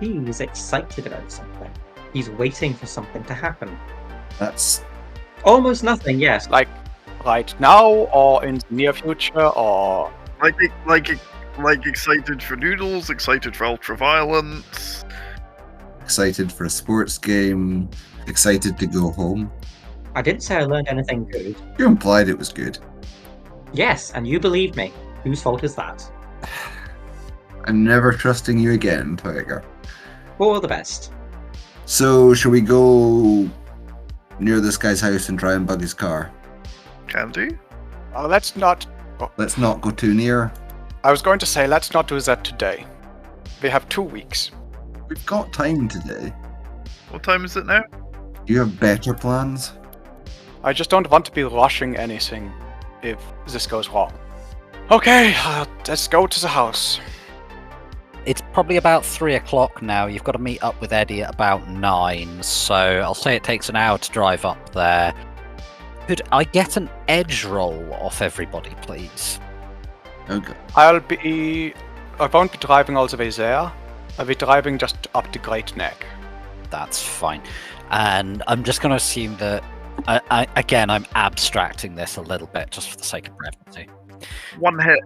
He's excited about something. He's waiting for something to happen. That's almost nothing, yes. Like right now, or in the near future, or like excited for noodles, excited for ultraviolence, excited for a sports game, excited to go home. I didn't say I learned anything good. You implied it was good. Yes, and you believed me. Whose fault is that? I'm never trusting you again, Toiger. For the best. So, shall we go near this guy's house and try and bug his car? Can do. Let's not. Let's not go too near. I was going to say, let's not do that today. We have 2 weeks. We've got time today. What time is it now? Do you have better plans? I just don't want to be rushing anything if this goes wrong. Okay, let's go to the house. It's probably about 3 o'clock now. You've got to meet up with Eddie at about 9, so I'll say it takes an hour to drive up there. Could I get an edge roll off everybody, please? Okay. I won't be driving all the way there. I'll be driving just up the Great Neck. That's fine. And I'm just going to assume that, again, I'm abstracting this a little bit just for the sake of brevity. 1 hit.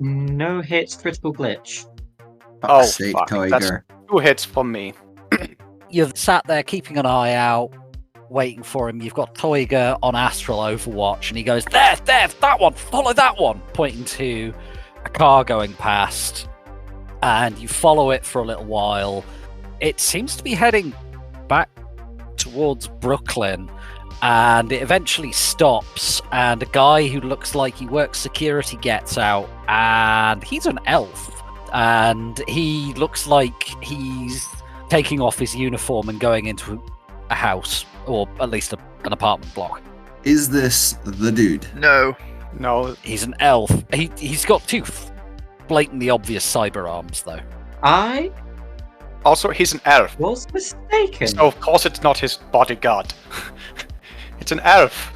No hits, critical glitch. Oh, sake, fuck. Tiger. That's 2 hits from me. You've sat there keeping an eye out, waiting for him. You've got Toiger on Astral Overwatch, and he goes, there, that one, follow that one, pointing to a car going past. And you follow it for a little while. It seems to be heading back towards Brooklyn, and it eventually stops, and a guy who looks like he works security gets out, and he's an elf. And he looks like he's taking off his uniform and going into a house, or at least an apartment block. Is this the dude? No. He's an elf. He's got 2 blatantly obvious cyber arms, though. I Also, he's an elf. was mistaken. So, of course, it's not his bodyguard. It's an elf.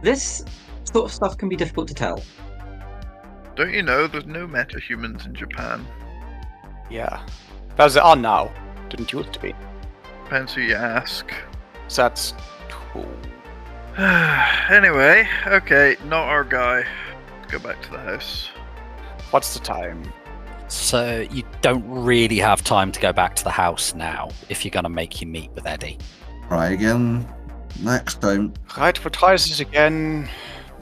This sort of stuff can be difficult to tell. Don't you know there's no metahumans in Japan? Yeah. Well, there are now. Didn't used to be. Depends who you ask. That's cool. Anyway, okay, not our guy. Let's go back to the house. What's the time? So you don't really have time to go back to the house now if you're going to make you meet with Eddie. Try again next time. Right, we'll try this again.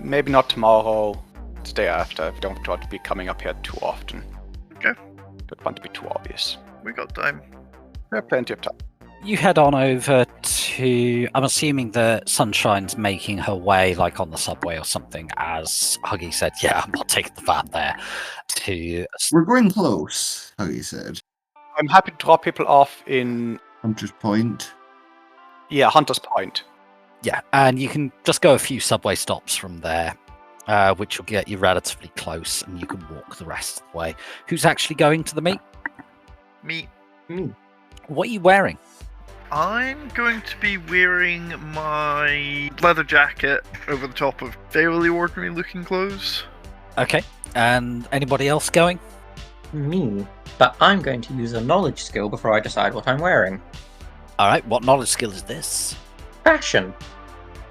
Maybe not tomorrow. The day after. I don't want to be coming up here too often. Don't want to be too obvious. We got time. We have plenty of time. You head on over to... I'm assuming that Sunshine's making her way, like, on the subway or something, as Huggy said, yeah, I'm not taking the van there, to... We're going close, Huggy said. I'm happy to drop people off in... Hunter's Point. Yeah, Hunter's Point. Yeah, and you can just go a few subway stops from there, which will get you relatively close, and you can walk the rest of the way. Who's actually going to the meet? Me. What are you wearing? I'm going to be wearing my leather jacket over the top of fairly ordinary looking clothes. Okay, and anybody else going? Me. But I'm going to use a knowledge skill before I decide what I'm wearing. Alright, what knowledge skill is this? Fashion.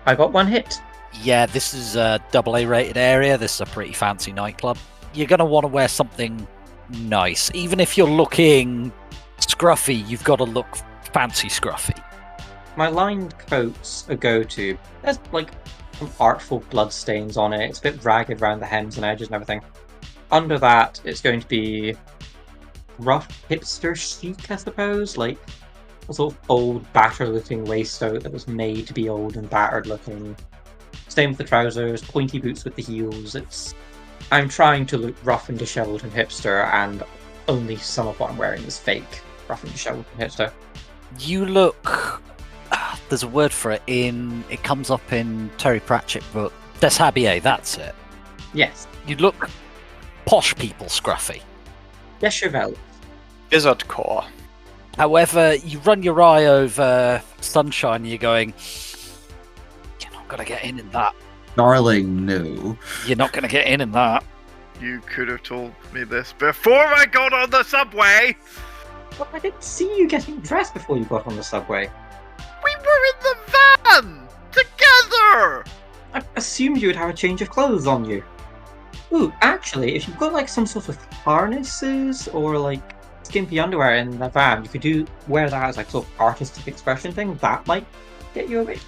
I got 1 hit. Yeah, this is a AA rated area. This is a pretty fancy nightclub. You're going to want to wear something nice. Even if you're looking scruffy, you've got to look fancy scruffy. My lined coat's a go-to. There's like some artful blood stains on it. It's a bit ragged around the hems and edges and everything. Under that, it's going to be rough hipster chic, I suppose. Like a sort of old, battered-looking waistcoat that was made to be old and battered-looking. Same with the trousers, pointy boots with the heels. I'm trying to look rough and disheveled and hipster, and only some of what I'm wearing is fake rough and disheveled and hipster. You look... there's a word for it it comes up in Terry Pratchett book. Deshabillé, that's it. Yes. You look posh people scruffy. Deshabillé. Wizard core. However, you run your eye over Sunshine and you're going, you're not going to get in that. Darling, no. You're not going to get in that. You could have told me this before I got on the subway! But I didn't see you getting dressed before you got on the subway. We were in the van! Together! I assumed you would have a change of clothes on you. Ooh, actually, if you've got like some sort of harnesses or like skimpy underwear in the van, you could wear that as like sort of artistic expression thing. That might get you a bit...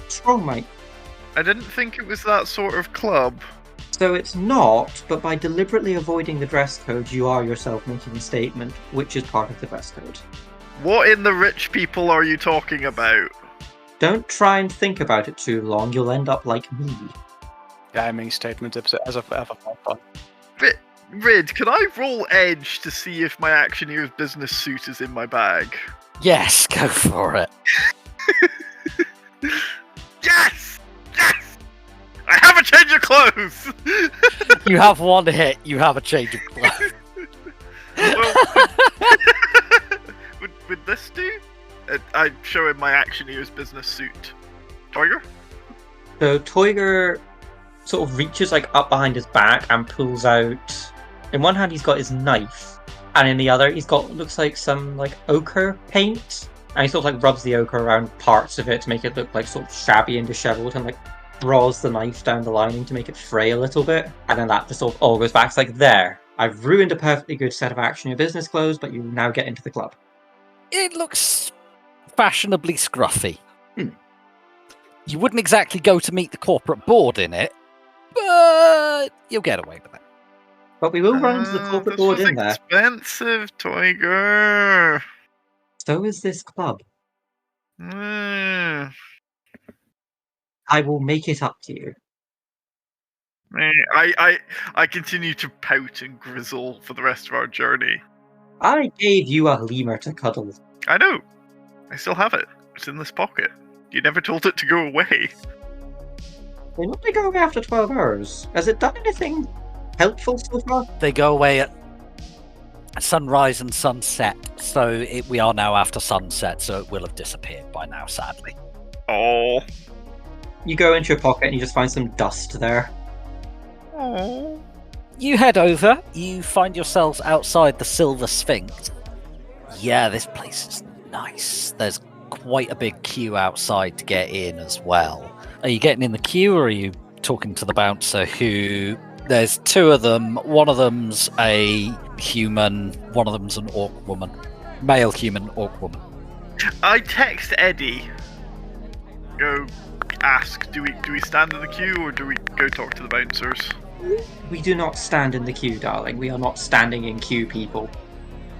Strong might. I didn't think it was that sort of club. So it's not, but by deliberately avoiding the dress code, you are yourself making a statement, which is part of the dress code. What in the rich people are you talking about? Don't try and think about it too long, you'll end up like me. Yeah, I make statements as of ever fun. Rid, can I roll edge to see if my Actioneer's business suit is in my bag? Yes, go for it. Yes! Yes! I have a change of clothes! You have 1 hit, you have a change of clothes. Well, would this do? I show him my Actioneer's business suit. Toiger? So Toiger sort of reaches like up behind his back and pulls out... In one hand he's got his knife, and in the other he's got, looks like some like ochre paint, and he sort of like rubs the ochre around parts of it to make it look like sort of shabby and disheveled, and like draws the knife down the lining to make it fray a little bit, and then that just sort of all goes back. It's like, there, I've ruined a perfectly good set of Action in your business clothes, but you now get into the club. It looks fashionably scruffy. You wouldn't exactly go to meet the corporate board in it, but you'll get away with it. But we will run into the corporate board in there. Expensive, Toiger. So is this club. Mm. I will make it up to you. I continue to pout and grizzle for the rest of our journey. I gave you a lemur to cuddle. I know. I still have it. It's in this pocket. You never told it to go away. They normally go away after 12 hours. Has it done anything helpful so far? They go away at sunrise and sunset, so we are now after sunset, so it will have disappeared by now, sadly. Oh. You go into your pocket and you just find some dust there. Oh. You head over, you find yourselves outside the Silver Sphinx. Yeah, this place is nice. There's quite a big queue outside to get in as well. Are you getting in the queue, or are you talking to the bouncer who... There's 2 of them. One of them's a human, one of them's an orc woman. Male human, orc woman. I text Eddie. Go ask, do we stand in the queue or do we go talk to the bouncers? We do not stand in the queue, darling. We are not standing in queue, people.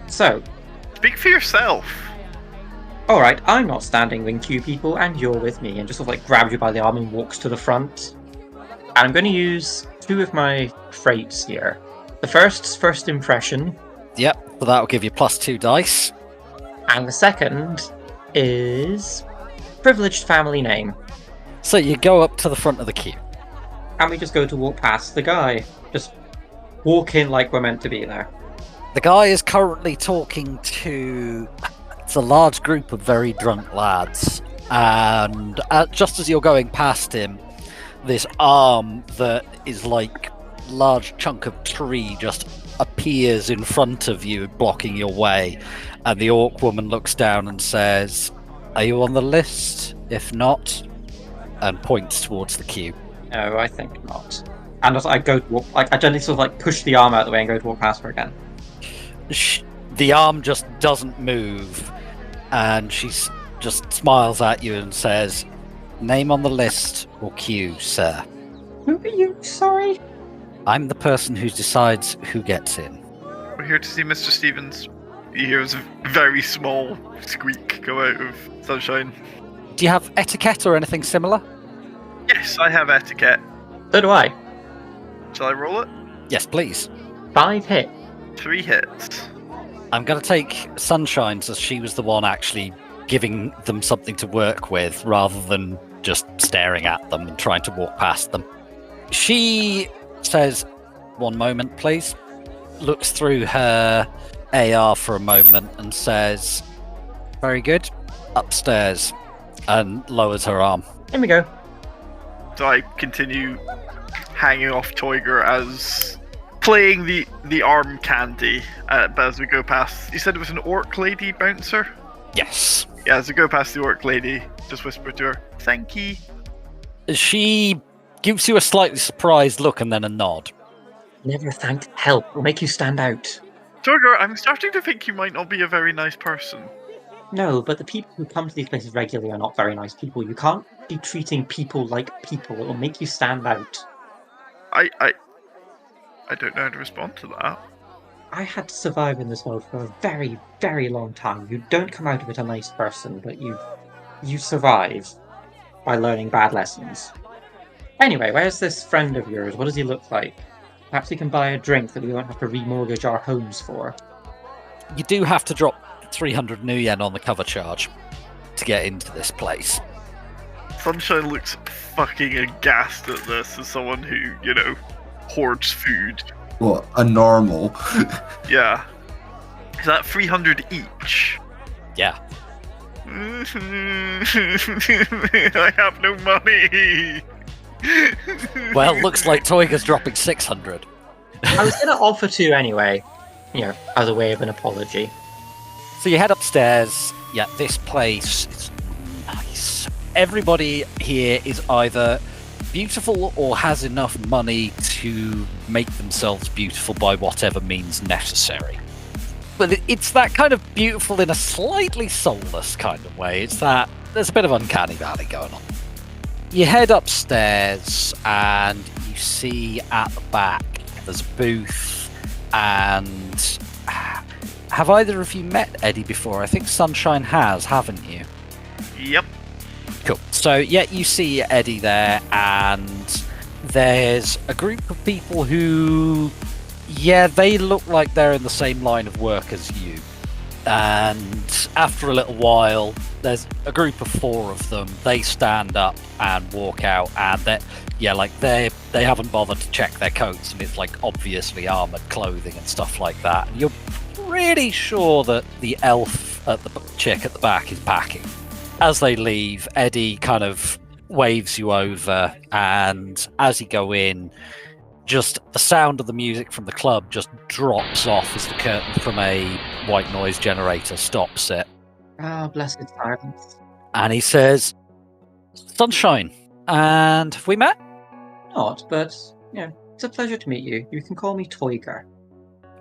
So... Speak for yourself. Alright, I'm not standing in queue, people, and you're with me. And just sort of like grabs you by the arm and walks to the front. And I'm going to use 2 of my traits here. The first impression. Yep, so that'll give you +2 dice. And the second is privileged family name. So you go up to the front of the queue. And we just go to walk past the guy. Just walk in like we're meant to be there. The guy is currently talking to... It's a large group of very drunk lads. And just as you're going past him, this arm that is like a large chunk of tree just appears in front of you, blocking your way. And the orc woman looks down and says, "Are you on the list? If not," and points towards the queue. No, I think not. And also, I go to walk, like I gently sort of like push the arm out of the way and go to walk past her again. The arm just doesn't move, and she just smiles at you and says, "Name on the list or queue, sir." Who are you? Sorry? I'm the person who decides who gets in. We're here to see Mr. Stevens. You hear a very small squeak go out of Sunshine. Do you have etiquette or anything similar? Yes, I have etiquette. So do I. Shall I roll it? Yes, please. 5 hit. 3 hits. I'm going to take Sunshine, as she was the one actually giving them something to work with, rather than just staring at them and trying to walk past them. She says, "One moment, please." Looks through her AR for a moment and says, "Very good. Upstairs," and lowers her arm. Here we go. So I continue hanging off Toiger as playing the arm candy, but as we go past, you said it was an orc lady bouncer? Yes. Yeah, as we go past the orc lady, just whisper to her, "Thank you." She gives you a slightly surprised look and then a nod. Never thanked help. It'll make you stand out. Toiger, I'm starting to think you might not be a very nice person. No, but the people who come to these places regularly are not very nice people. You can't be treating people like people. It will make you stand out. I don't know how to respond to that. I had to survive in this world for a very, very long time. You don't come out of it a nice person, but you survive by learning bad lessons. Anyway, where's this friend of yours? What does he look like? Perhaps we can buy a drink that we won't have to remortgage our homes for. You do have to drop 300 new yen on the cover charge to get into this place. Sunshine looks fucking aghast at this as someone who, hoards food. What, a normal? Yeah. Is that 300 each? Yeah. I have no money! Well, looks like Toiga's dropping 600. I was going to offer to anyway, as a way of an apology. So you head upstairs. Yeah, this place is nice. Everybody here is either beautiful or has enough money to make themselves beautiful by whatever means necessary. But it's that kind of beautiful in a slightly soulless kind of way. It's that there's a bit of uncanny valley going on. You head upstairs and you see at the back there's a booth, and have either of you met Eddie before? I think Sunshine has, haven't you? Yep. Cool. So yeah, you see Eddie there, and there's a group of people who, yeah, they look like they're in the same line of work as you. And after a little while, there's a group of 4 of them. They stand up and walk out, and they haven't bothered to check their coats, and it's like obviously armored clothing and stuff like that. And you're pretty sure that the elf at the chick at the back is packing. As they leave, Eddie kind of waves you over, and as you go in, just the sound of the music from the club just drops off as the curtain from a white noise generator stops it. Ah, blessed silence. And he says, "Sunshine, and have we met?" Not, but, it's a pleasure to meet you. You can call me Toiger.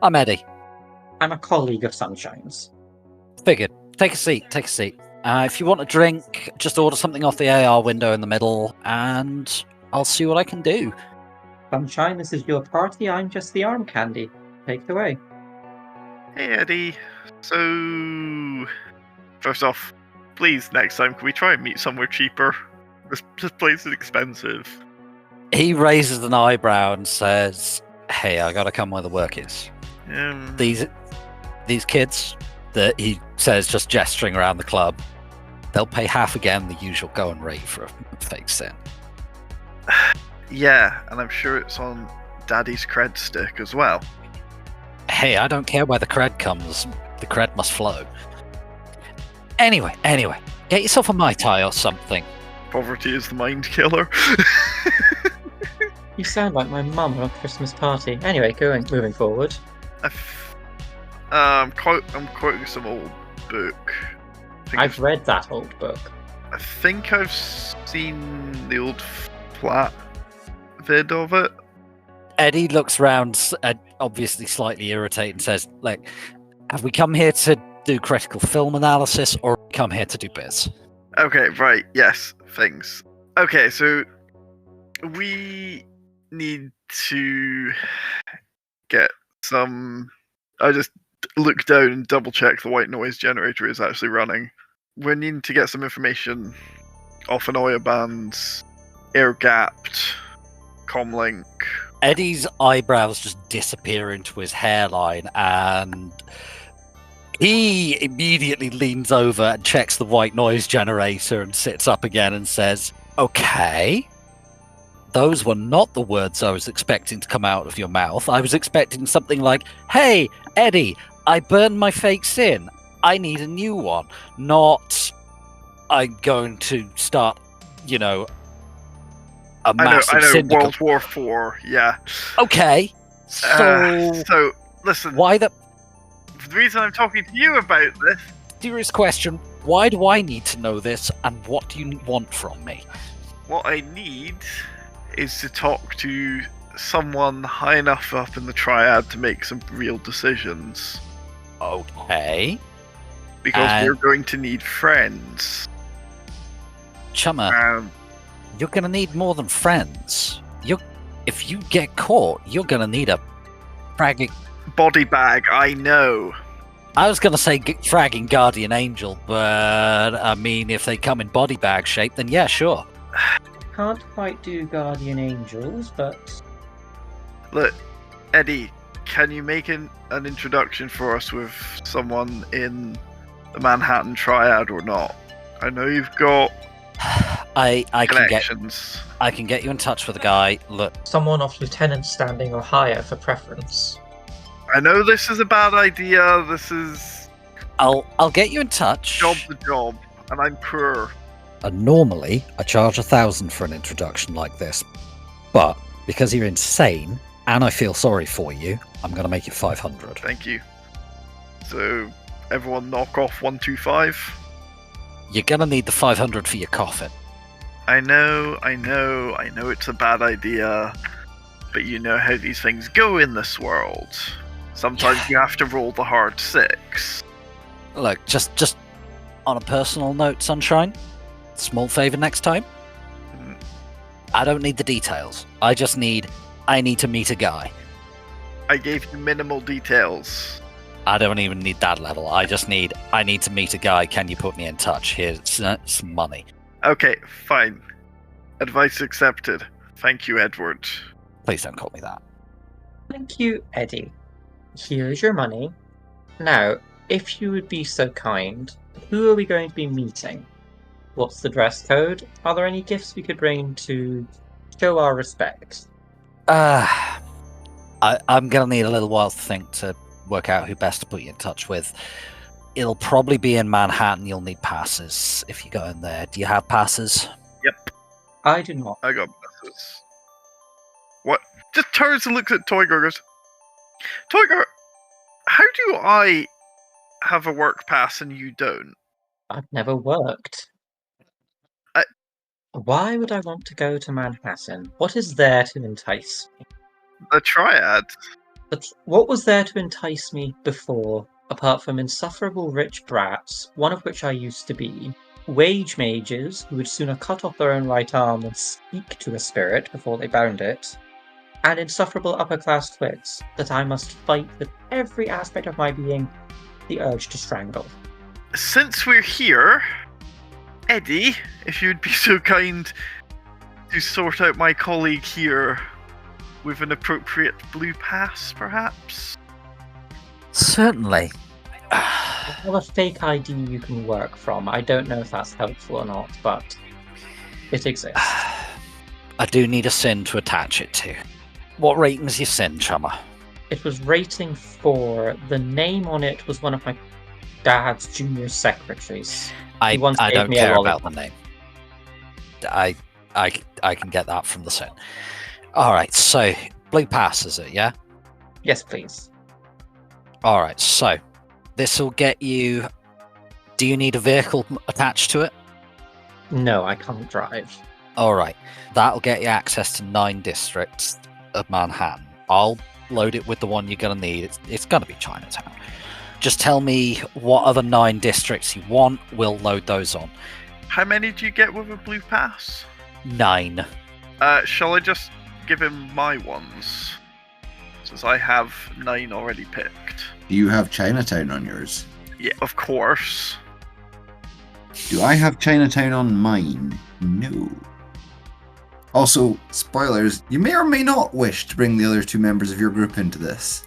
I'm Eddie. I'm a colleague of Sunshine's. Figured. Take a seat. If you want a drink, just order something off the AR window in the middle, and I'll see what I can do. Sunshine, this is your party. I'm just the arm candy. Take it away. Hey, Eddie. So, first off, please, next time, can we try and meet somewhere cheaper? This place is expensive. He raises an eyebrow and says, "Hey, I gotta come where the work is." These kids that he says, just gesturing around the club, they'll pay half again the usual going rate for a fake sin. Yeah, and I'm sure it's on Daddy's cred stick as well. Hey, I don't care where the cred comes. The cred must flow. Anyway, get yourself a Mai Tai or something. Poverty is the mind killer. You sound like my mum at a Christmas party. Anyway, moving forward. I'm quoting some old book. I've read that old book. I think I've seen the old flat vid of it. Eddie looks round, obviously slightly irritated, and says, "Like, have we come here to do critical film analysis, or have we come here to do biz?" Okay, right, yes, things. Okay, so we need to get some... I just look down and double check the white noise generator is actually running. We need to get some information off an Oyban's air-gapped comlink. Eddie's eyebrows just disappear into his hairline, and he immediately leans over and checks the white noise generator and sits up again and says, "Okay, those were not the words I was expecting to come out of your mouth. I was expecting something like, 'Hey, Eddie, I burned my fake sin. I need a new one.' Not, 'I'm going to start, a massive syndicate.' World War IV, yeah. Okay, so listen. Why the reason I'm talking to you about this... Serious question, why do I need to know this, and what do you want from me? What I need is to talk to someone high enough up in the Triad to make some real decisions. Okay. Because we're going to need friends. Chummer, you're going to need more than friends. If you get caught, you're going to need a fragging... body bag, I know. I was going to say fragging guardian angel, but I mean, if they come in body bag shape, then yeah, sure. Can't quite do guardian angels, but... Look, Eddie, can you make an introduction for us with someone in the Manhattan Triad or not? I know you've got I connections. I can get you in touch with a guy. Look, someone off lieutenant standing or higher for preference. I know this is a bad idea. This is... I'll get you in touch. Job's the job, and I'm poor. Normally, I charge 1,000 for an introduction like this, but because you're insane and I feel sorry for you, I'm going to make it 500. Thank you. So, everyone knock off 125. You're going to need the 500 for your coffin. I know it's a bad idea, but you know how these things go in this world. Sometimes you have to roll the hard 6. Look, just on a personal note, Sunshine, small favor next time. I don't need the details. I need to meet a guy. I gave you minimal details. I don't even need that level. I need to meet a guy. Can you put me in touch? Here's some money. Okay, fine. Advice accepted. Thank you, Edward. Please don't call me that. Thank you, Eddie. Here's your money. Now, if you would be so kind, who are we going to be meeting? What's the dress code? Are there any gifts we could bring to show our respect? I'm going to need a little while to think to work out who best to put you in touch with. It'll probably be in Manhattan. You'll need passes if you go in there. Do you have passes? Yep. I do not. I got passes. What? Just turns and looks at Toygar, goes, Toygar, how do I have a work pass and you don't? I've never worked. Why would I want to go to Manhattan? What is there to entice me? The Triad. But what was there to entice me before, apart from insufferable rich brats, one of which I used to be, wage mages who would sooner cut off their own right arm than speak to a spirit before they bound it, and insufferable upper-class twits that I must fight with every aspect of my being the urge to strangle. Since we're here, Eddie, if you'd be so kind to sort out my colleague here with an appropriate blue pass, perhaps? Certainly. I have a fake ID you can work from. I don't know if that's helpful or not, but it exists. I do need a SYN to attach it to. What rating's your SYN, Chummer? It was rating 4. The name on it was one of my dad's junior secretaries. I don't care about the name. I can get that from the SYN. Alright, so blue pass is it, yeah? Yes, please. Alright, so this will get you... Do you need a vehicle attached to it? No, I can't drive. Alright, that'll get you access to 9 districts of Manhattan. I'll load it with the one you're going to need. It's going to be Chinatown. Just tell me what other 9 districts you want. We'll load those on. How many do you get with a blue pass? 9. Shall I just give him my ones? Since I have 9 already picked. Do you have Chinatown on yours? Yeah, of course. Do I have Chinatown on mine? No. Also, spoilers, you may or may not wish to bring the other 2 members of your group into this.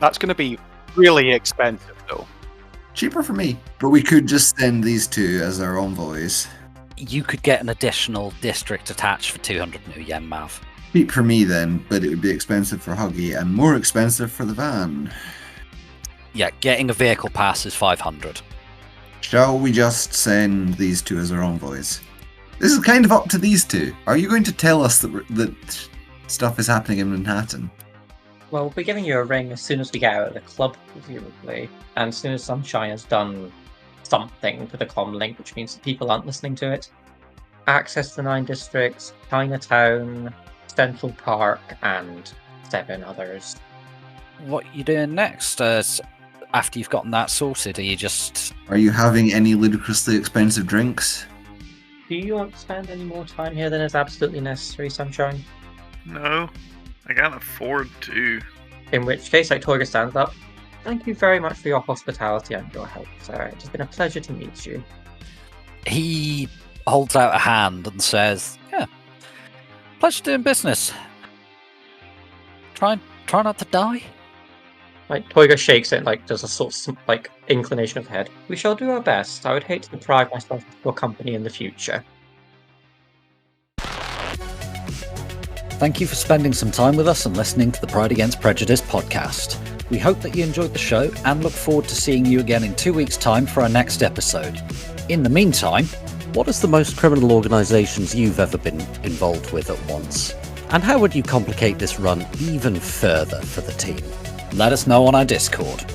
That's going to be really expensive, though. Cheaper for me. But we could just send these 2 as our envoys. You could get an additional district attached for 200 new yen, Mav. Cheap for me then, but it would be expensive for Huggy and more expensive for the van. Yeah, getting a vehicle pass is 500. Shall we just send these 2 as our envoys? This is kind of up to these 2. Are you going to tell us that stuff is happening in Manhattan? Well, we'll be giving you a ring as soon as we get out of the club, presumably. And as soon as Sunshine has done something for the comm link, which means that people aren't listening to it. Access to the 9 districts, Chinatown, Central Park, and 7 others. What are you doing next? After you've gotten that sorted, are you just... Are you having any ludicrously expensive drinks? Do you want to spend any more time here than is absolutely necessary, Sunshine? No, I can't afford to. In which case, Toiga stands up. Thank you very much for your hospitality and your help, sir. It has been a pleasure to meet you. He holds out a hand and says, yeah, pleasure doing business. Try not to die. Toiga shakes it, does a sort of, inclination of the head. We shall do our best. I would hate to deprive myself of your company in the future. Thank you for spending some time with us and listening to the Pride Against Prejudice podcast. We hope that you enjoyed the show and look forward to seeing you again in 2 weeks' time for our next episode. In the meantime, what is the most criminal organisations you've ever been involved with at once? And how would you complicate this run even further for the team? Let us know on our Discord.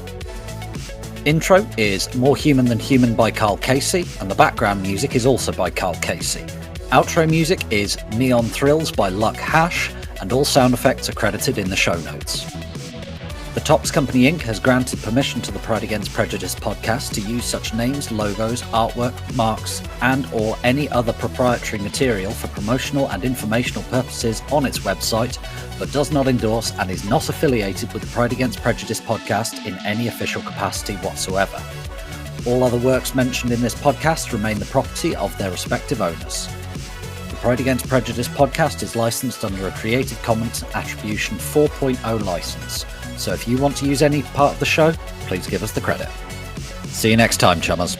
Intro is More Human Than Human by Karl Cassey, and the background music is also by Karl Cassey. Outro music is Neon Thrills by Luck Hash, and all sound effects are credited in the show notes. The Topps Company Inc. has granted permission to the Pride Against Prejudice podcast to use such names, logos, artwork, marks, and or any other proprietary material for promotional and informational purposes on its website, but does not endorse and is not affiliated with the Pride Against Prejudice podcast in any official capacity whatsoever. All other works mentioned in this podcast remain the property of their respective owners. The Pride Against Prejudice podcast is licensed under a Creative Commons Attribution 4.0 license. So if you want to use any part of the show, please give us the credit. See you next time, chummers.